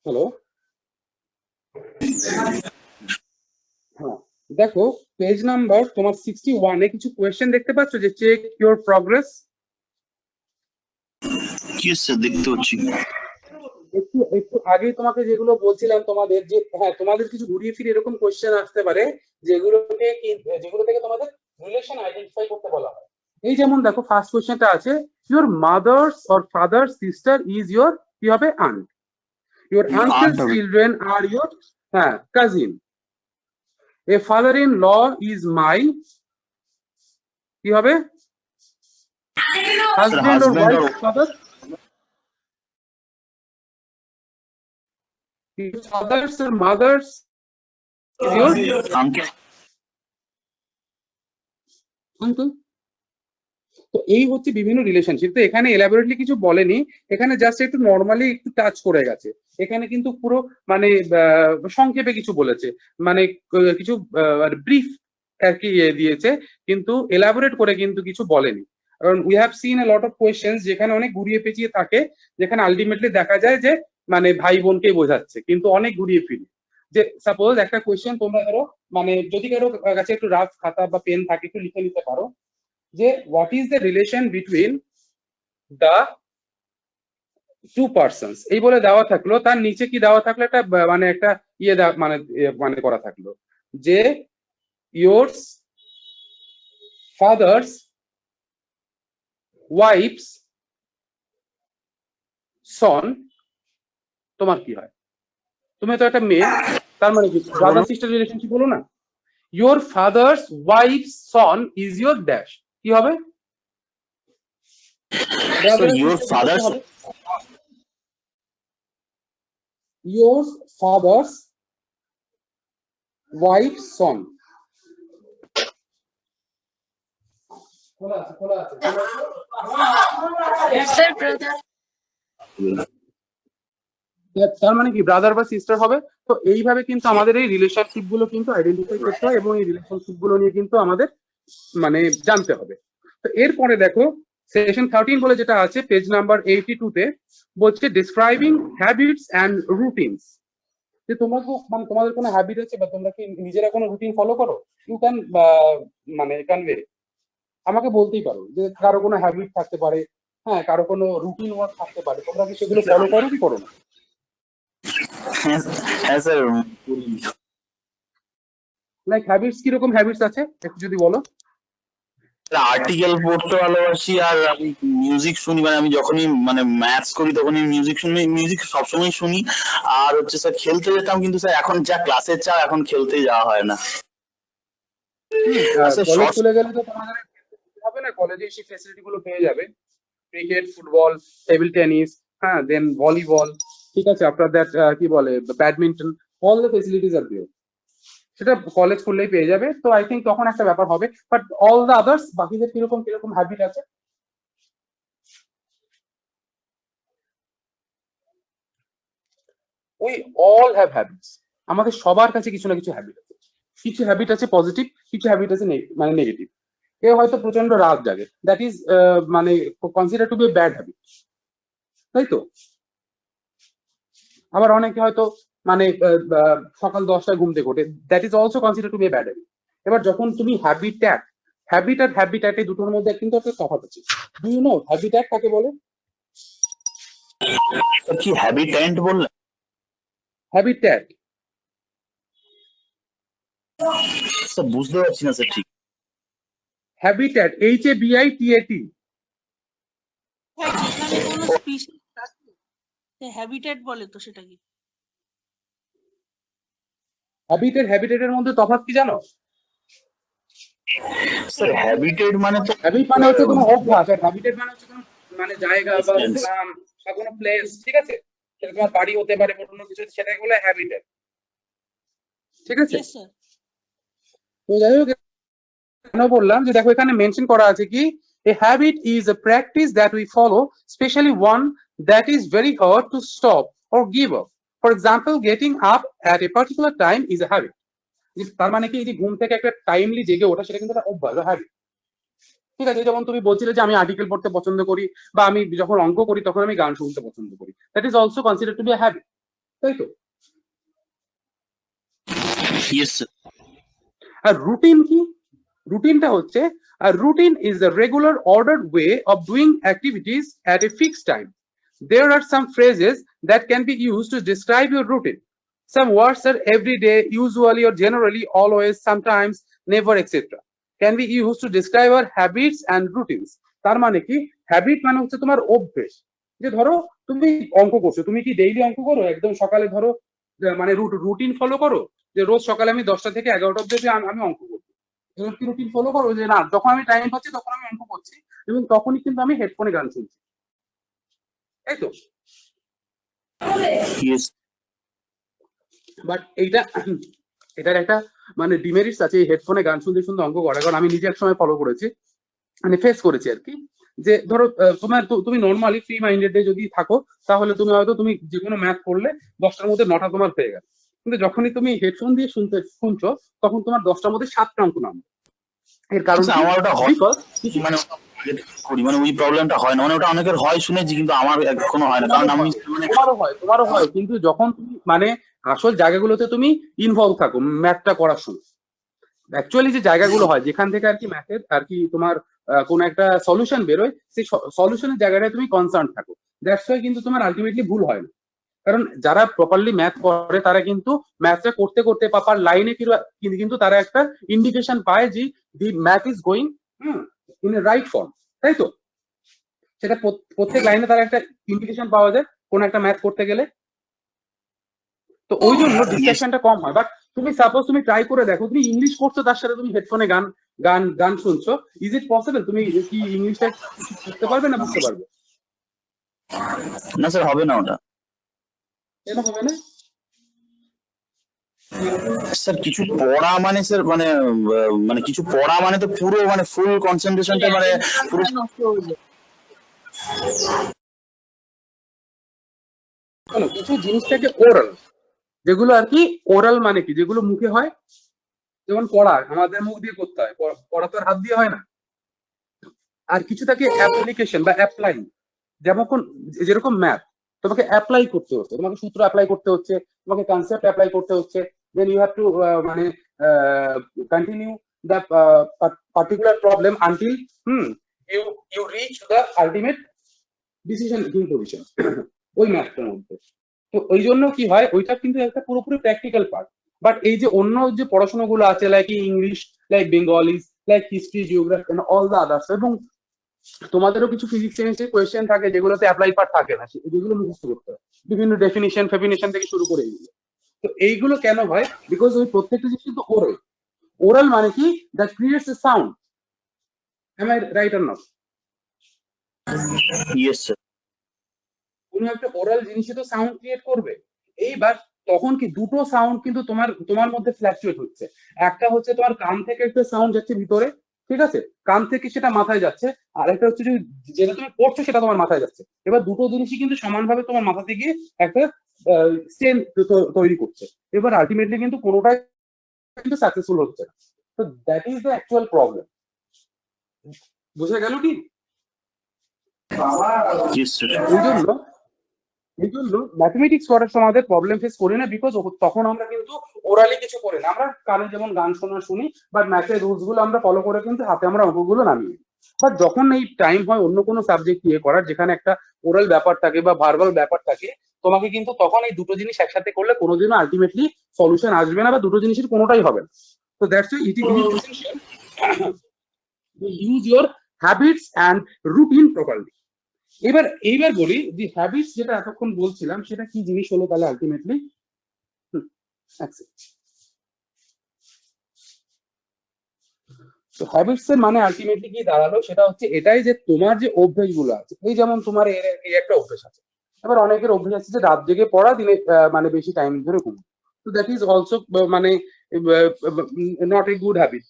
হ্যালো, হ্যাঁ দেখো পেজ নাম্বার তোমার 61 এ কিছু কোয়েশ্চেন দেখতে পাচ্ছ যে চেক ইওর প্রগ্রেস। কি স্যার দেখতে পাচ্ছি। একটু আগেই তোমাকে যেগুলো বলছিলাম তোমাদের যে হ্যাঁ তোমাদের কিছু ঘুরিয়ে ফিরে এরকম কোয়েশ্চেন আসতে পারে যেগুলো থেকে তোমাদের রিলেশন আইডেন্টিফাই করতে বলা হয়। এই যেমন দেখো ফার্স্ট কোয়েশ্চেনটা আছে, your mothers or fathers sister is your, কি হবে? Aunt. Your uncles children are your, হ্যাঁ, cousin. A father in law is my, কি হবে? Husband or wife father. Fathers or mothers is your uncle. তো এই হচ্ছে বিভিন্ন রিলেশনশিপ। তো এখানে এলাবোরেটলি কিছু বলেনি, এখানে জাস্ট একটু নর্মালি একটু টাচ করে গেছে। এখানে কিন্তু পুরো মানে সংক্ষেপে কিছু বলেছে, মানে কিছু ব্রিফ আর কি দিয়েছে, কিন্তু এলাবোরেট করে কিন্তু কিছু বলেনি। কারণ we have seen A lot of questions যেখানে অনেক ঘুরিয়ে পেঁচিয়ে থাকে, যেখানে আলটিমেটলি দেখা যায় যে মানে ভাই বোনকে বোঝাচ্ছে, কিন্তু অনেক ঘুরিয়ে ফিরে। যে সাপোজ একটা কোয়েশ্চেন তোমরা ধরো, মানে যদি কারো কাছে একটু রাফ খাতা বা পেন থাকে একটু লিখে নিতে পারো যে what is the relation between the two persons, এই বলে দেওয়া থাকলো, তার নিচে কি দেওয়া থাকলো? একটা মানে একটা ইয়ে মানে করা থাকলো যে ইয়োরস ফাদার্স ওয়াইফস সন, তোমার কি হয়? তুমি তো একটা মেয়ে, তার মানে কি ব্রাদার সিস্টার রিলেশনশিপ বলো না? Your fathers wife son is your dash, কি হবে? Your fathers, your fathers wife son. খোলা আছে Sir, brother. তার মানে কি ব্রাদার বা সিস্টার হবে। তো এইভাবে কিন্তু আমাদের এই রিলেশনশিপ গুলো কিন্তু আইডেন্টিফাই করতে হয় এবং এই রিলেশনশিপ গুলো নিয়ে কিন্তু আমাদের মানে জানতে হবে। তো এরপরে দেখো সেকশন 13 বলে যেটা আছে পেজ নাম্বার 82 তে বলছে ডিসক্রাইবিং হ্যাবিটস এন্ড রুটিনস। যে তোমরা মানে তোমাদের কোনো হ্যাবিট আছে বা তোমরা কি নিজেরা কোনো রুটিন ফলো করো? ইউ ক্যান মানে কনভে, আমাকে বলতেই পারো যে কারো কোনো হ্যাবিট থাকতে পারে, হ্যাঁ কারো কোনো রুটিন ওয়ার্ক থাকতে পারে, তোমরা কি সেগুলো ফলো করো কি করো না? হ্যাঁ স্যার। লাইক হ্যাবিটস, কিরকম হ্যাবিটস আছে একটু যদি বলো। আর্টিকেল পড়তে ভালোবাসি আর আমি মিউজিক শুনি, মানে আমি যখনই মানে ম্যাথস করি তখনই মিউজিক শুনি, মিউজিক সবসময় শুনি। আর হচ্ছে স্যার খেলতে যেতাম, কিন্তু স্যার এখন যা ক্লাসের চাপ এখন খেলতে যাওয়া হয় না। আর স্যার কলেজ শর্টস চলে গেলে তো তোমাদের আর খেলতে যেতে হবে না, কলেজে সেই ফেসিলিটি গুলো পেয়ে যাবে, ক্রিকেট, ফুটবল, টেবিল টেনিস, হ্যাঁ, দেন ভলিবল, ঠিক আছে, আফটার দ্যাট কি বলে ব্যাডমিন্টন, অল দ্য ফেসিলিটিস আর দেয়ার, সেটা কলেজ খুললেই পেয়ে যাবে। তো আই থিঙ্ক তখন একটা ব্যাপার হবে। বাট অল দ্য আদার্স, বাকিদের কিরকম কিরকম হ্যাবিট আছে? উই অল হ্যাভ হ্যাবিটস, আমাদের সবার কাছে কিছু না কিছু হ্যাবিট আছে। কিছু হ্যাবিট আছে পজিটিভ, কিছু হ্যাবিট আছে মানে নেগেটিভ। কেউ হয়তো প্রচন্ড রাত জাগে, দ্যাট ইজ মানে consider to B bad habit, তাই তো? আবার অনেকে হয়তো মানে সকাল 10টায় ঘুম থেকে ওঠে, that is also consider to B bad habit. এবার যখন তুমি হ্যাবিট আর হ্যাবিট্যাট এই দুটোর মধ্যে কিন্তু একটা তফাৎ আছে। ডু ইউ নো হ্যাবিট্যাট কাকে বলে? কি হ্যাবিট্যান্ট বললেন? হ্যাবিট্যাট, স্যার বুঝতে পারছি না স্যার ঠিক। Habitat, HABITAT। হ্যাঁ, যেখানে কোনো স্পিসিস থাকে হ্যাবিটেট বলে, তো সেটা কি? হ্যাবিটেটের মধ্যে তফাৎ কি জানো? স্যার হ্যাবিটেট মানে তো হ্যাবিট মানে হচ্ছে কোনো অভ্যাস, আর হ্যাবিটেট মানে হচ্ছে কোনো মানে জায়গা বা Distance. স্থান বা কোনো প্লেস, ঠিক আছে? সেটা তোমার বাড়ি হতে পারে, অন্য কিছু, সেটাকে বলে হ্যাবিটেট, ঠিক আছে? Yes sir. তো যাই হোক, কেন বললাম যে দেখো এখানে মেনশন করা আছে কি, a habit is a practice that we follow, especially one that is very hard to stop or give up. For example, getting up at a particular time is a habit. তার মানে কি, এই যে ঘুম থেকে একটা টাইমলি জেগে ওঠা, সেটা কিন্তু একটা অভ্যাস, হ্যাবিট, ঠিক আছে? যেমন তুমি বলছিলে যে আমি আর্টিকেল পড়তে পছন্দ করি, বা আমি যখন অঙ্ক করি তখন আমি গান শুনতে পছন্দ করি, that is also consider to be a habit, তাই তো? Yes sir. আর রুটিন কি? রুটিনটা হচ্ছে, a routine is a regular ordered way of doing activities at a fixed time. There are some phrases that can be used to describe your routine. Some words are every day, usually or generally, always, sometimes, never, etc. Can be used to describe our habits and routines. তার মানে কি, habit মানে হচ্ছে তোমার অভ্যেস। যে ধরো তুমি অঙ্ক করছো, তুমি কি ডেইলি অঙ্ক করো? একদম সকালে ধরো মানে রুটিন ফলো করো, যে রোজ সকালে আমি 10টা থেকে 11টা অবধি আমি অঙ্ক করবো। এরকম কি রুটিন ফলো করো যে না, যখন আমি টাইম পাচ্ছি তখন আমি অঙ্ক করছি, এবং তখনই কিন্তু আমি হেডফোনে গান শুনছি, তাই তো? ইয়েস। বাট এটার একটা মানে ডিমেরিটস আছে, এই হেডফোনে গান শুনতে শুনতে অঙ্ক করা। কারণ আমি নিজে এক সময় ফলো করেছি, মানে ফেস করেছি আর কি। যে ধরো তুমি নর্মালি ফ্রি মাইন্ডেড যদি থাকো, তাহলে তুমি হয়তো তুমি যে কোনো ম্যাথ করলে 10টার মধ্যে 9টা তোমার হয়ে গেল। কিন্তু যখনই তুমি হেডফোন দিয়ে শুনছো, তখন তোমার 10টার মধ্যে 7টা অঙ্ক নামবে। এর কারণ আচ্ছা, আমার ওটা হয় বিকজ মানে করি, মানে ওই প্রবলেমটা হয় না, মানে ওটা অনেকের হয় শুনেছি, কিন্তু আমার এখনো হয় না, কারণ আমি মানে তোমারও হয়, কিন্তু যখন তুমি মানে আসল জায়গাগুলোতে তুমি ইনভলভ থাকো ম্যাথটা করার সময়, অ্যাকচুয়ালি যে জায়গাগুলো হয় যেখান থেকে আর কি ম্যাথের আর কি তোমার কোনো একটা সলিউশন বেরোয়, সেই সলিউশনের জায়গাটায় তুমি কনসার্ন থাকো, দ্যাটস ওয়াই কিন্তু তোমার আলটিমেটলি ভুল হয় না। কারণ যারা প্রপারলি ম্যাথ করে তারা কিন্তু ম্যাথটা করতে করতে পাপার লাইনে কিন্তু তারা একটা ইন্ডিকেশন পায় যে the math is going in a right form, তাই তো? সেটা প্রত্যেক লাইনে তারা একটা ইন্ডিকেশন পাওয়া যায় কোন একটা ম্যাথ করতে গেলে। তো ওই জন্য ডিস্ট্রাকশনটা কম হয়। বাট তুমি সাপোজ তুমি ট্রাই করে দেখো, তুমি ইংলিশ করছো, তার সাথে তুমি হেডফোনে গান গান গান শুনছো, ইজ ইট পসিবল? তুমি কি ইংলিশটা বুঝতে পারবে না বুঝতে পারবে? না স্যার, হবে না ওটা। কেন হবে না? স্যার কিছু পড়া মানে স্যার মানে মানে কিছু পড়া মানে তো পুরো মানে ফুল কনসেন্ট্রেশনটা মানে পুরো শোনো, কিছু জিনিসটাকে ওরাল, যেগুলো আর কি ওরাল মানে কি, যেগুলো মুখে হয়, যেমন পড়া আমাদের মুখ দিয়ে করতে হয়, পড়া তো আর হাত দিয়ে হয় না। আর কিছু থাকে অ্যাপ্লিকেশন বা অ্যাপ্লাই, যেরকম ম্যাথ, তোমাকে অ্যাপ্লাই করতে হচ্ছে, তোমাকে সূত্র অ্যাপ্লাই করতে হচ্ছে, তোমাকে কনসেপ্ট অ্যাপ্লাই করতে হচ্ছে, দেন ইউ হ্যাভ টু মানে continue the particular problem until you reach the ultimate decision position ওই ম্যাথটার মধ্যে। তো ওই জন্য কি হয়, ওইটা কিন্তু একটা পুরোপুরি প্র্যাকটিক্যাল পার্ট। বাট এই যে অন্য যে পড়াশোনাগুলো আছে, like English, like Bengalis, like history, geography and all the others. এবং তোমাদেরও কিছু ফিজিক্স কেমিস্ট্রি কোয়েশ্চেন থাকে যেগুলোতে অ্যাপ্লাই পার্ট থাকে না, যেগুলো মুখস্থ করতে হয়, বিভিন্ন ডেফিনিশন থেকে শুরু করে এইগুলো। তো এইগুলো কেন হয়? বিকজ ওই প্রত্যেকটা জিনিস কিন্তু ওরাল। ওরাল মানে কি? That creates a sound. Am I right or not? Yes sir. কোনো একটা ওরাল জিনিসই তো সাউন্ড ক্রিয়েট করবে। এইবার তখন কি দুটো সাউন্ড কিন্তু তোমার মধ্যে ফ্ল্যাকচুয়েট হচ্ছে। একটা হচ্ছে তোমার কান থেকে একটা সাউন্ড যাচ্ছে ভিতরে, ঠিক আছে, কান থেকে সেটা মাথায় যাচ্ছে। আর একটা হচ্ছে যেটা তুমি পড়ছো সেটা তোমার মাথায় যাচ্ছে। এবার দুটো জিনিসই কিন্তু সমানভাবে তোমার মাথাতে গিয়ে একটা স্টেন তৈরি করছে। এবার আলটিমেটলি কিন্তু কোনোটাই কিন্তু সাকসেসফুল হচ্ছে না। তো that is the actual problem. বুঝা গেল কি? Yes sir. এই জন্য ম্যাথমেটিক্স করার সময় আমাদের প্রবলেম ফেস করি না, বিকজ তখন আমরা কিন্তু ওরালি কিছু করি না। আমরা কানে যেমন গান শুনি, বাট ম্যাথের রুলস গুলো আমরা ফলো করে কিন্তু হাতে আমরা অঙ্কগুলো নামিয়ে দিই। বাট যখন এই টাইম হয় অন্য কোনো সাবজেক্ট নিয়ে করার, যেখানে একটা ওরাল ব্যাপার থাকে বা ভার্বাল ব্যাপার থাকে, তোমাকে কিন্তু তখন এই দুটো জিনিস একসাথে করলে কোনোদিনও আলটিমেটলি সলিউশন আসবে না, বা দুটো জিনিসের কোনোটাই হবে না। তো that's it is essential to use your habits and routine properly. এইবার বলি যে হ্যাবিটস যেটা এতক্ষণ বলছিলাম সেটা কি জিনিস হলো তাহলে আলটিমেটলি। তো হ্যাবিটস এর মানে আলটিমেটলি কি দাঁড়ালো, সেটা হচ্ছে এটাই যে তোমার যে অভ্যেস গুলো আছে, এই যেমন তোমার এই একটা অভ্যেস আছে। এবার অনেকের অভ্যেস আছে যে রাত জেগে পড়া, দিনে মানে বেশি টাইম ধরে ঘুম। তো দ্যাট ইজ অলসো মানে নট এ গুড হ্যাবিট।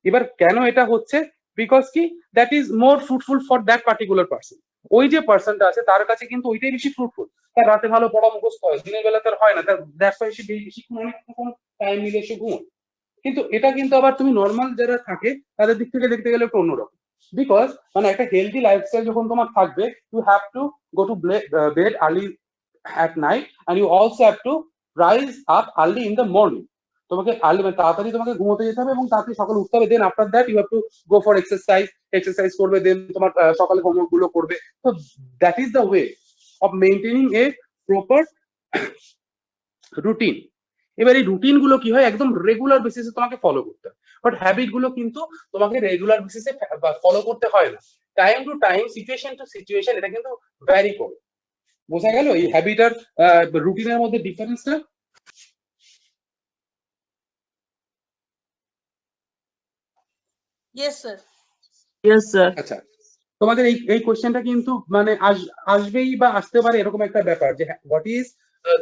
এবার কেন এটা হচ্ছে? বিকজ কি that is more fruitful for that particular person. ওই যে পার্সনটা আছে তার কাছে কিন্তু ওইটাই বেশি ফ্রুটফুল। তার রাতে ভালো পড়া মুখস্থ হয়, দিনের বেলা তার হয় না, তার দ্যাটস ওয়াই সে বেশিক্ষণ অনেকক্ষণ টাইম মিলে সে ঘুমোয়। কিন্তু এটা কিন্তু আবার তুমি নর্মাল যারা থাকে তাদের দিক থেকে দেখতে গেলে একটু অন্যরকম। বিকজ মানে একটা হেলদি লাইফস্টাইল যখন তোমার থাকবে, you have to go to bed early at night and you also have to rise up early in the morning. তোমাকে আর্লি মানে তাড়াতাড়ি তোমাকে ঘুমোতে যেতে হবে এবং তাড়াতাড়ি সকালে উঠতে হবে। Then after that you have to go for exercise করবে, দেন তোমার সকালে হোমওয়ার্ক গুলো করবে। তো that is the way of maintaining a proper routine. এবার এই রুটিন গুলো কি হয়, একদম রেগুলার বেসিসে তোমাকে ফলো করতে হয়। বাট হ্যাবিট গুলো কিন্তু তোমাকে রেগুলার বেসিসে ফলো করতে হয় না। Time to time, situation to situation এটা কিন্তু ভ্যারি করে। বোঝা গেল এই হ্যাবিট আর রুটিনের মধ্যে ডিফারেন্সটা? Yes, sir. Yes, sir. আচ্ছা, তোমাদের এই কোশ্চেনটা কিন্তু মানে আসবেই বা আসতে পারে এরকম একটা ব্যাপার যে what is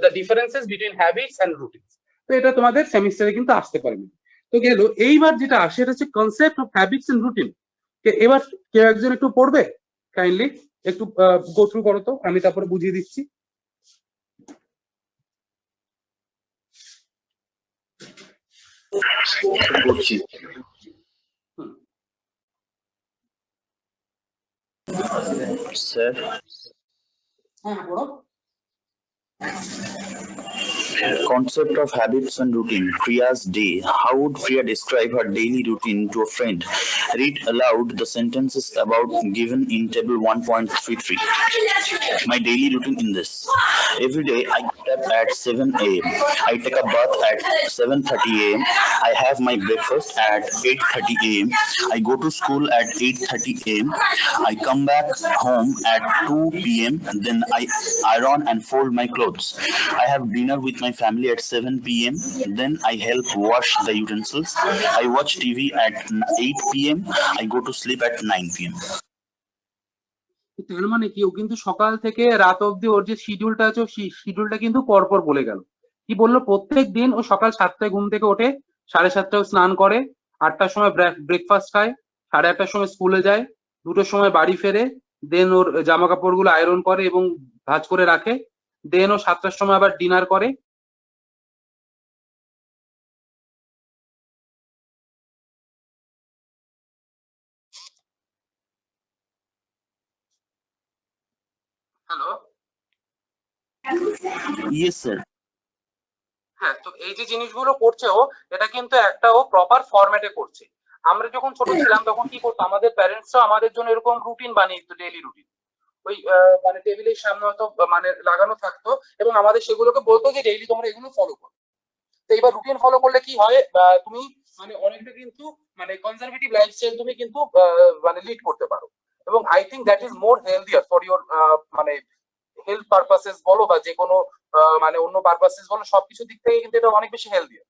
the differences between habits and routine. তো এটা তোমাদের সেমিস্টারে কিন্তু আসতে পারে। তো গেল, এইবার যেটা আসে সেটা হচ্ছে concept of habits and routine. এবার কেউ একজন একটু পড়বে কাইন্ডলি, একটু গো থ্রু করো তো, আমি তারপরে বুঝিয়ে দিচ্ছি। স্যার হ্যাঁ পড়ো। Concept of habits and routine. Priya's day. How would Priya describe her daily routine to a friend? Read aloud the sentences about given in table 1.33. My daily routine in this. Every day I get up at 7 a.m. I take a bath at 7:30 a.m. I have my breakfast at 8:30 a.m. I go to school at 8:30 a.m. I come back home at 2 p.m. Then I iron and fold my clothes. I have dinner with my family at 7 p.m. Then I help wash the utensils. I watch TV at 8 p.m. I go to sleep at 9 p.m. তার মানে কি ও কিন্তু সকাল থেকে রাত অব্দি ওর যে শিডিউলটা আছে শিডিউলটা কিন্তু পরপর বলে গেল। কি বললো? প্রত্যেক দিন ও সকাল 7টায় ঘুম থেকে ওঠে, 7:30টায় স্নান করে, 8টার সময় ব্রেকফাস্ট খায়, 8:30টার সময় স্কুলে যায়, 2টোর সময় বাড়ি ফেরে, দেন ওর জামা কাপড় গুলো আয়রন করে এবং ভাঁজ করে রাখে, দেন ও 7টার সময় আবার ডিনার করে। Hello, Yes, sir. হ্যাঁ। তো এই যে জিনিসগুলো করছে ও, এটা কিন্তু একটা ও প্রপার ফরম্যাটে করছে। আমরা যখন ছোট ছিলাম তখন কি করতো, আমাদের প্যারেন্টসরা আমাদের জন্য এরকম রুটিন বানিয়ে দিত, ডেইলি রুটিন। ওই মানে টেবিলের সামনে হয়তো মানে লাগানো থাকতো এবং আমাদের সেগুলোকে বলতো যে ডেইলি তোমরা এগুলো ফলো করো। তো এবার রুটিন ফলো করলে কি হয়, তুমি মানে অনেকটা কিন্তু মানে কনজারভেটিভ লাইফস্টাইল তুমি কিন্তু মানে লিড করতে পারো, এবং I think that is more healthier for your মানে হেলথ পারপাসেস বলো বা যে কোনো মানে অন্য পারপাসেস বলো, সবকিছু দিক থেকে কিন্তু এটা অনেক বেশি হেলদিয়ার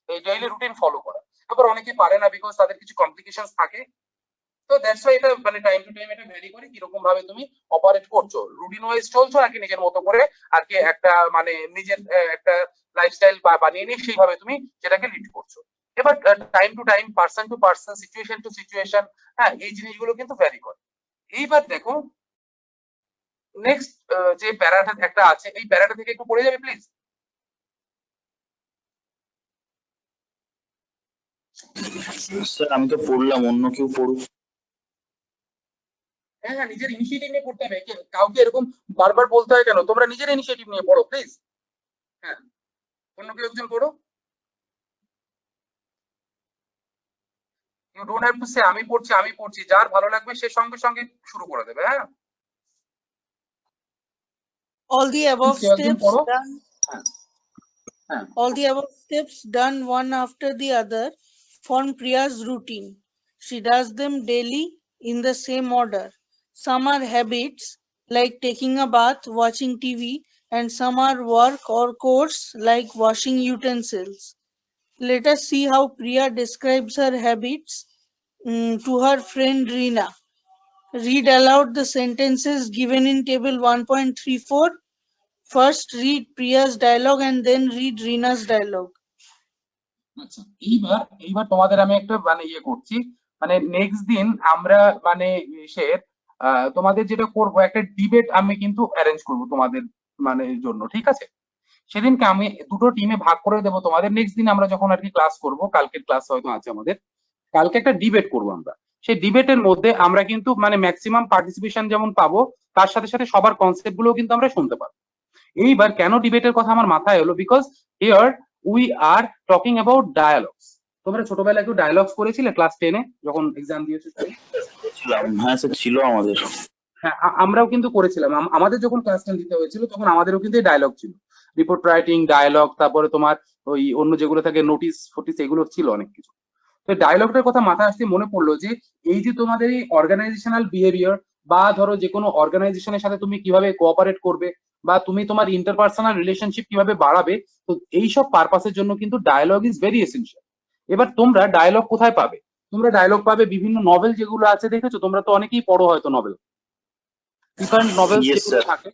এই ডেইলি রুটিন ফলো করা। আবার অনেকে পারে না বিকজ তাদের কিছু কমপ্লিকেশনস থাকে, তো দ্যাটস ওয়াই এটা মানে টাইম টু টাইম এটা ভ্যারি করে কিরকম ভাবে তুমি অপারেট করছো, রুটিন ওয়াইজ চলছো আর কি নিজের মতো করে আর কি একটা মানে নিজের একটা লাইফস্টাইল বানিয়ে নিয়ে সেইভাবে তুমি সেটাকে লিড করছো। এবার time to time, person to person, situation to situation, হ্যাঁ এই জিনিসগুলো কিন্তু ভ্যারি করে। এইবার দেখো নেক্সট যে প্যারাটা একটা আছে, এই প্যারাটা থেকে একটু পড়ে যাবে প্লিজ। স্যার আমি তো পড়লাম, অন্য কেউ পড়ুক। হ্যাঁ হ্যাঁ, নিজের ইনিশিয়েটিভ নিয়ে পড়তে হবে, কাউকে এরকম বারবার বলতে হয় কেন, তোমরা নিজের ইনিশিয়েটিভ নিয়ে পড়ো প্লিজ। হ্যাঁ, অন্য কেউ একজন পড়ো। You don't have to say আমি পড়ছি, যার ভালো লাগবে সে সঙ্গে সঙ্গে শুরু করে দেবে। হ্যাঁ, All the above কেউ একজন steps পড়ো। done. হ্যাঁ হ্যাঁ, All the above steps done one after the other form Priya's routine. She does them daily in the same order. Some are habits like taking a bath, watching TV, and some are work or chores like washing utensils. Let us see how Priya describes her habits to her friend Reena. Read aloud the sentences given in table 1.34. First read Priya's dialogue and then read Reena's dialogue. আচ্ছা এইবার তোমাদের আমি একটা মানে ইয়ে করছি, মানে next দিন আমরা মানে তোমাদের যেটা করব একটা ডিবেট আমি কিন্তু অ্যারেঞ্জ করব তোমাদের মানে জন্য, ঠিক আছে? সেদিনকে আমি দুটো টিমে ভাগ করে দেবো তোমাদের। নেক্সট দিন আমরা যখন আর কি ক্লাস করব, কালকের ক্লাস হয়তো আছে আমাদের, কালকে একটা ডিবেট করব আমরা। সেই ডিবেটের মধ্যে আমরা কিন্তু মানে ম্যাক্সিমাম পার্টিসিপেশন যেমন পাবো, তার সাথে সাথে সবার কনসেপ্ট গুলো কিন্তু আমরা শুনতে পাবো। এইবার কেন ডিবেটের কথা আমার মাথায় এলো, because here we are talking about dialogues. তোমরা ছোটবেলায় একটু ডায়ালগস করেছিলে ক্লাস 10-এ যখন এক্সাম দিয়েছো? হ্যাঁ স্যার, ছিল আমাদের। হ্যাঁ, আমরাও কিন্তু করেছিলাম। আমাদের যখন ক্লাস 10 দিতে হয়েছিল তখন আমাদেরও কিন্তু ডায়লগ ছিল, রিপোর্ট রাইটিং, ডায়লগ, তারপরে তোমার ওই অন্য যেগুলো থাকে নোটিস ফোটিস, এগুলো ছিল অনেক কিছু। তো ডায়লগটার কথা মাথায় আসতে মনে পড়লো যে এই যে তোমাদের এই অর্গানাইজেশনাল বিহেভিয়ার বা ধরো যে কোনো অর্গানাইজেশনের সাথে তুমি কিভাবে কোঅপারেট করবে বা তুমি তোমার ইন্টারপার্সোনাল রিলেশনশিপ কিভাবে বাড়াবে, তো এইসব পারপাসের জন্য কিন্তু ডায়লগ ইজ ভেরি এসেনশিয়াল। এবার তোমরা ডায়লগ কোথায় পাবে? তোমরা ডায়লগ পাবে বিভিন্ন নভেল যেগুলো আছে, দেখেছো তোমরা তো অনেকেই পড়ো হয়তো নভেল, ডিফারেন্ট নভেলস Yes, যেগুলো sir. থাকে,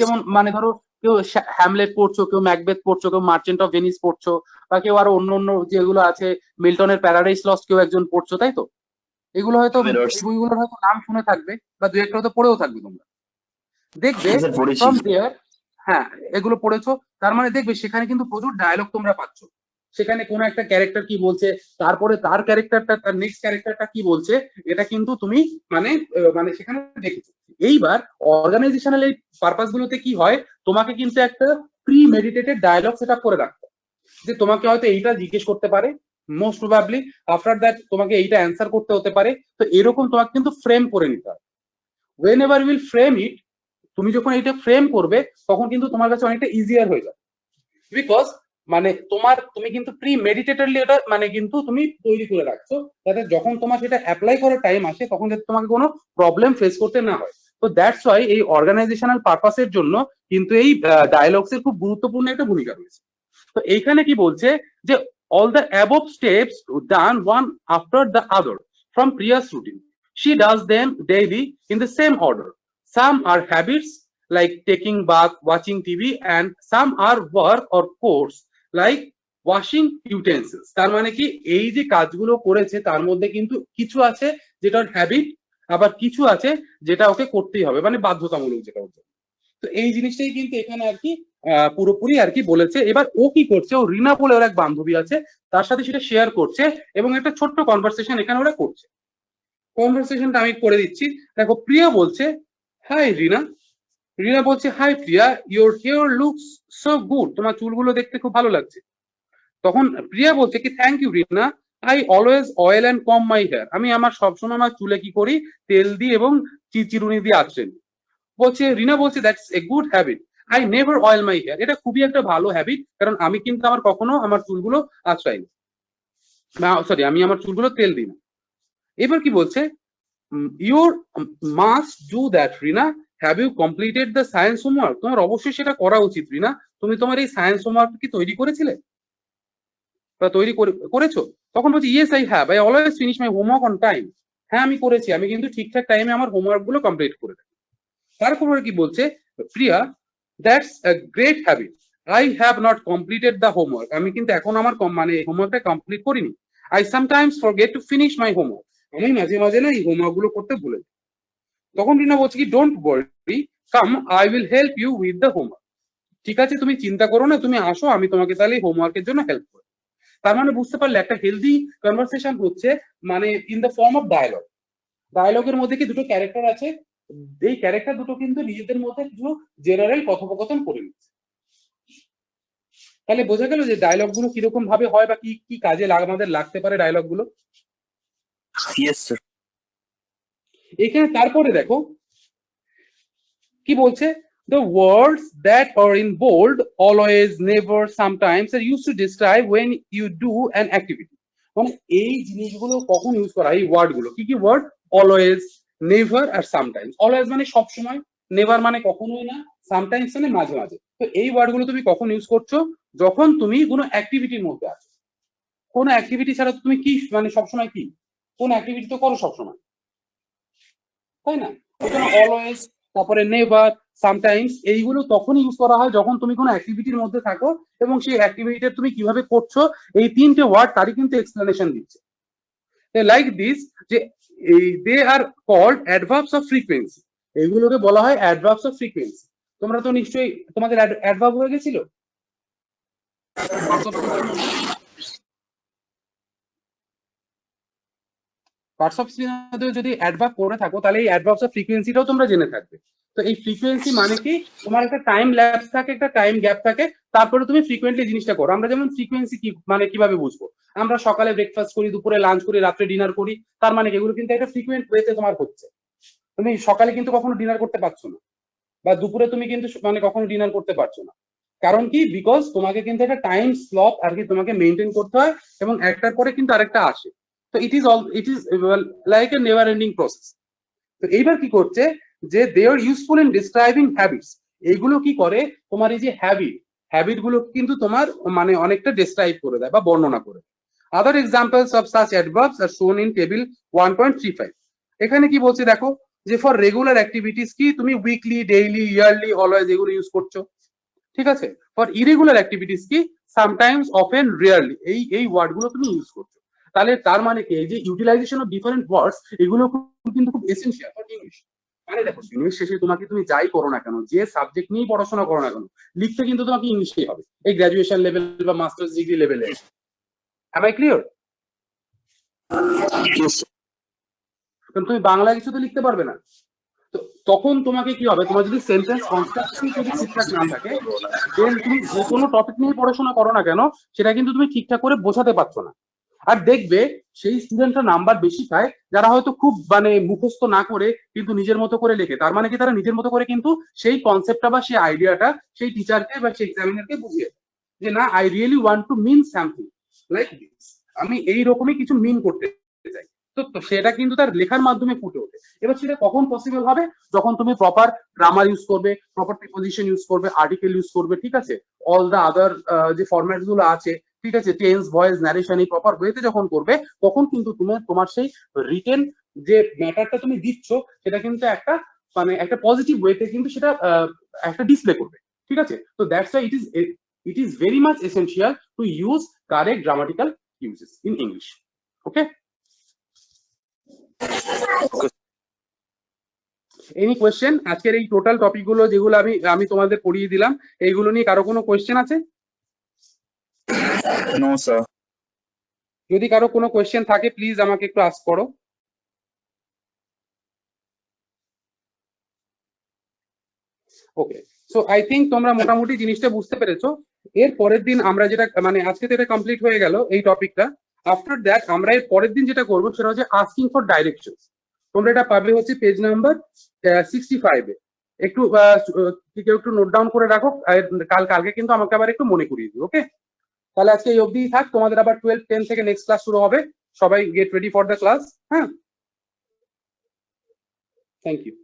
যেমন মানে ধরো কেউ হ্যামলেট পড়ছো, কেউ ম্যাকবেথ পড়ছো, কেউ মার্চেন্ট অফ ভেনিস পড়ছো, বা কেউ আরো অন্য অন্য যেগুলো আছে মিল্টনের প্যারাডাইস লস্ট কেউ একজন পড়ছো, তাই তো? এগুলো হয়তো Mirrors. এই বইগুলোর হয়তো নাম শুনে থাকবে বা দু একটা হয়তো পড়েও থাকবে তোমরা, দেখবে হ্যাঁ, স্যার, পড়েছি। ফ্রম দেয়ার। হ্যাঁ, এগুলো পড়েছো, তার মানে দেখবে সেখানে কিন্তু প্রচুর ডায়লগ তোমরা পাচ্ছ। সেখানে কোনো একটা ক্যারেক্টার কি বলছে, তারপরে তার ক্যারেক্টারটা তার নেক্সট ক্যারেক্টারটা কি বলছে, এটা কিন্তু তুমি মানে মানে সেখানে দেখেছো। এইবার অর্গানাইজেশনাল এই পারপাস গুলোতে কি হয়, তোমাকে কিন্তু একটা premeditated dialogue set up করে রাখতে হবে, যে তোমাকে হয়তো এইটা জিজ্ঞেস করতে পারে, মোস্ট প্রবাবলি আফটার দ্যাট তোমাকে এইটা অ্যান্সার করতে হতে পারে। তো এরকম তোমাকে কিন্তু ফ্রেম করে নিতে হবে। ওয়েন এভার উইল ফ্রেম ইট, তুমি যখন এটা ফ্রেম করবে তখন কিন্তু তোমার কাছে অনেকটা ইজিয়ার হয়ে যাবে, বিকজ মানে তুমি কিন্তু প্রি মেডিটেটেডলি এটা মানে কিন্তু তুমি তৈরি করে রাখছো, যাতে যখন তোমার সেটা অ্যাপ্লাই করার টাইম আসে তখন যাতে তোমাকে কোনো প্রবলেম ফেস করতে না হয়। তো দ্যাটস ওয়াই এই অর্গানাইজেশনাল পারপাসের জন্য কিন্তু এই ডায়ালগস এর খুব গুরুত্বপূর্ণ একটা ভূমিকা রয়েছে। তো এইখানে কি বলছে যে all the above steps done one after the other from Priya's routine. She does them daily in the same order. Some are habits like taking bath, watching TV, and some are work or chores like washing utensils. তার মানে কি এই যে কাজগুলো করেছে তার মধ্যে কিন্তু কিছু আছে যেটা হ্যাবিট, আবার কিছু আছে যেটা ওকে করতেই হবে, মানে বাধ্যতামূলক যেটা হচ্ছে। তো এই জিনিসটাই কিন্তু এখানে আর কি পুরোপুরি আর কি বলেছে। এবার ও কি করছে, ও রিনা বলে ওর এক বান্ধবী আছে, তার সাথে সেটা শেয়ার করছে এবং একটা ছোট্ট কনভারসেশন এখানে ওরা করছে। কনভারসেশনটা আমি করে দিচ্ছি। দেখো, প্রিয়া বলছে, হাই রিনা। রিনা বলছে, hi Priya, your hair looks so good, তোমার চুলগুলো দেখতে খুব ভালো লাগছে। তখন প্রিয়া বলছে কি, thank you Rina, I always oil and comb my hair, আমি আমার সবসময় আমার চুলে কি করি, তেল দিই এবং চিরুনি দিয়ে আঁচড়ে নিই। বলছে রিনা বলছে, that's a good habit, I never oil my hair, এটা খুবই একটা ভালো হ্যাবিট, কারণ আমি কিন্তু আমার কখনো আমার চুলগুলো আঁচড়াইনি। সরি, আমি আমার চুলগুলো তেল দিই না। এবার কি বলছে, your must do that Rina, have you completed the science homework? তোমার অবশ্যই সেটা করা উচিত রিনা। তুমি তোমার এই সায়েন্স হোমওয়ার্ক কি তৈরি করেছিলে বা তৈরি করেছো? তখন বলছি yes I have, I always finish my homework on time. হ্যাঁ আমি করেছি, আমি কিন্তু ঠিকঠাক টাইমে আমার হোমওয়ার্ক গুলো কমপ্লিট করে থাকি। তারপরে কি বলছে, Priya that's a great habit, I have not completed the homework. আমি কিন্তু এখন আমার মানে হোমওয়ার্কটা কমপ্লিট করিনি। I sometimes forget to finish my homework, আমি মাঝে মাঝে না এই হোমওয়ার্ক গুলো করতে ভুলে যাই। তখন রিনা বলছে কি don't worry, come I will help you with the homework. ঠিক আছে তুমি চিন্তা করো না, তুমি আসো, আমি তোমাকে তাহলে হোমওয়ার্কের জন্য হেল্প করব। তার মানে বুঝতে পারলে একটা হেলদি কনভারসেশন হচ্ছে মানে in the form of dialogue. ডায়ালগের মধ্যে কি দুটো ক্যারেক্টার আছে, এই ক্যারেক্টার দুটো কিন্তু নিজেদের মধ্যে কিছু জেনারেল কথোপকথন করে নিচ্ছে। তাহলে বোঝা গেল যে ডায়লগ গুলো কিরকম ভাবে হয় বা কি কি কাজে আমাদের লাগতে পারে ডায়লগ গুলো। Yes sir. এখানে তারপরে দেখো কি বলছে, the words that are in bold, always, never, sometimes are used to describe when you do an activity. মানে এই জিনিসগুলো কখন ইউজ করা, এই ওয়ার্ড গুলো কি কি ওয়ার্ড, অলওয়েজ, নেভার আর সামটাইমস। অলওয়েজ মানে সব সময়, নেভার মানে কখনোই না, সামটাইমস মানে মাঝে মাঝে। তো এই ওয়ার্ড গুলো তুমি কখন ইউজ করছো, যখন তুমি কোনো অ্যাক্টিভিটির মধ্যে আছো। কোনো অ্যাক্টিভিটি ছাড়া তুমি কি মানে সবসময় কি কোন অ্যাক্টিভিটি তো করো সবসময়, তাই না? এখানে অলওয়েজ, তারপরে নেভার, সামটাইমস এইগুলো তখনই ইউজ করা হয় যখন তুমি কোনো অ্যাক্টিভিটির মধ্যে থাকো এবং সেই অ্যাক্টিভিটিটা তুমি কিভাবে করছো এই তিনটে ওয়ার্ড তারই কিন্তু এক্সপ্লেনেশন দিচ্ছে। লাইক দিস, যে they are called adverbs of frequency, এইগুলোকে বলা হয় অ্যাডভার্বস অফ ফ্রিকোয়েন্সি। তোমরা তো নিশ্চয়ই তোমাদের অ্যাডভার্ব হয়ে গেছিল পার্টস অফ স্পিচের যদি অ্যাডভার্ব করে থাকো তাহলে এই অ্যাডভার্বস অফ ফ্রিকোয়েন্সিটাও তোমরা জেনে থাকবে। তো এই ফ্রিকোয়েন্সি মানে কি, তোমার একটা টাইম ল্যাপস থাকে, একটা টাইম গ্যাপ থাকে, তারপরে তুমি ফ্রিকোয়েন্টলি জিনিসটা করো। আমরা যেমন ফ্রিকোয়েন্সি কি মানে কিভাবে বুঝবো, আমরা সকালে ব্রেকফাস্ট করি, দুপুরে লাঞ্চ করি, রাত্রে ডিনার করি, তার মানে এগুলো কিন্তু একটা ফ্রিকোয়েন্ট ওয়েতে তোমার হচ্ছে। তুমি সকালে কিন্তু কখনো ডিনার করতে পারছো না, বা দুপুরে তুমি কিন্তু মানে কখনো ডিনার করতে পারছো না। কারণ কি, বিকজ তোমাকে কিন্তু একটা টাইম স্লট আর কি তোমাকে মেনটেন করতে হয় এবং একটার পরে কিন্তু আরেকটা আসে। তো it is like a never ending process. তো এইবার কি করছে, যে they are useful in describing habits, এইগুলো কি করে, তোমার এই যে হ্যাবিট গুলো কিন্তু তোমার মানে অনেকটা ডিসক্রাইব করে দেয় বা বর্ণনা করে। Other examples of such adverbs are shown in table 1.35। এখানে কি বলছে দেখো, যে ফর রেগুলার অ্যাক্টিভিটিস কি তুমি উইকলি, ডেইলি, ইয়ারলি, অলওয়েজ এগুলো ইউজ করছো। ঠিক আছে, ফর ইরেগুলার অ্যাক্টিভিটিস কি সামটাইমস, অফেন, রেয়ারলি, এই ওয়ার্ড গুলো তুমি ইউজ করছো। তাহলে তার মানে কি, এই যে ইউটিলাইজেশন অফ ডিফারেন্ট ওয়ার্ডস এগুলো কিন্তু খুব এসেনশিয়াল ফর ইংলিশ। মানে দেখো ইংলিশ শেষে তোমাকে তুমি যাই করো না কেন, যে সাবজেক্ট নিয়ে পড়াশোনা করো না কেন, লিখতে কিন্তু তোমাকে ইংলিশেই হবে, এই গ্রাজুয়েশন লেভেল বা মাস্টার্স ডিগ্রি লেভেলে। Am I clear? কারণ তুমি বাংলা কিছু তো লিখতে পারবে না। তো তখন তোমাকে কি হবে, তোমার যদি সেন্টেন্স কনস্ট্রাকশন যদি ঠিকঠাক না থাকে, দেন তুমি যে কোনো টপিক নিয়ে পড়াশোনা করো না কেন সেটা কিন্তু তুমি ঠিকঠাক করে বোঝাতে পারছো না। আর দেখবে সেই স্টুডেন্টরা নাম্বার বেশি পায় যারা হয়তো খুব মানে মুখস্থ না করে কিন্তু নিজের মতো করে লেখে। তার মানে কি, তারা নিজের মতো করে কিন্তু সেই কনসেপ্টটা বা সেই আইডিয়াটা সেই টিচারকে বা সেই এক্সামিনারকে বুঝিয়ে, যে না I really want to mean something like this, আমি এই রকমই কিছু মিন করতে চাই। তো সেটা কিন্তু তার লেখার মাধ্যমে ফুটে ওঠে। এবার সেটা কখন পসিবল হবে, যখন তুমি প্রপার গ্রামার ইউজ করবে, প্রপার প্রিপোজিশন ইউজ করবে, আর্টিকেল ইউজ করবে, ঠিক আছে, অল দা আদার যে ফরম্যাট গুলো আছে, ঠিক আছে, টেন্স, ভয়েস, ন্যারেশন, এই প্রপার ওয়েতে যখন করবে, তখন কিন্তু তুমি তোমার সেই রিটেন যে ম্যাটারটা তুমি দিচ্ছ সেটা কিন্তু একটা মানে একটা পজিটিভ ওয়েতে কিন্তু সেটা একটা ডিসপ্লে করবে। ঠিক আছে, তো that's Y it is very much essential to use correct grammatical uses in English. Okay? Any question? আজকের এই টোটাল টপিক গুলো যেগুলো আমি তোমাদের পড়িয়ে দিলাম, এইগুলো নিয়ে কারো কোনো কোয়েশ্চেন আছে? No sir. যদি কারো কোনো কোয়েশ্চেন থাকে প্লিজ আমাকে একটু আস্ক করো। ওকে, সো আই থিঙ্ক তোমরা মোটামুটি জিনিসটা বুঝতে পেরেছো। এর পরের দিন আমরা যেটা মানে আজকে তো এটা কমপ্লিট হয়ে গেল এই টপিকটা। আফটার দ্যাট আমরা এর পরের দিন যেটা করবো সেটা হচ্ছে আস্কিং ফর ডাইরেকশনস। তোমরা এটা পাবে হচ্ছে পেজ নাম্বার 65 এ। একটু কেউ একটু নোট ডাউন করে রাখো, কালকে কিন্তু আমাকে আবার একটু মনে করিয়ে দিও। ওকে, তাহলে আজকে এই অবধিই থাক, তোমাদের আবার 12-10 থেকে নেক্সট ক্লাস শুরু হবে, সবাই get ready for the class. হ্যাঁ, thank you.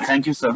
Thank you sir.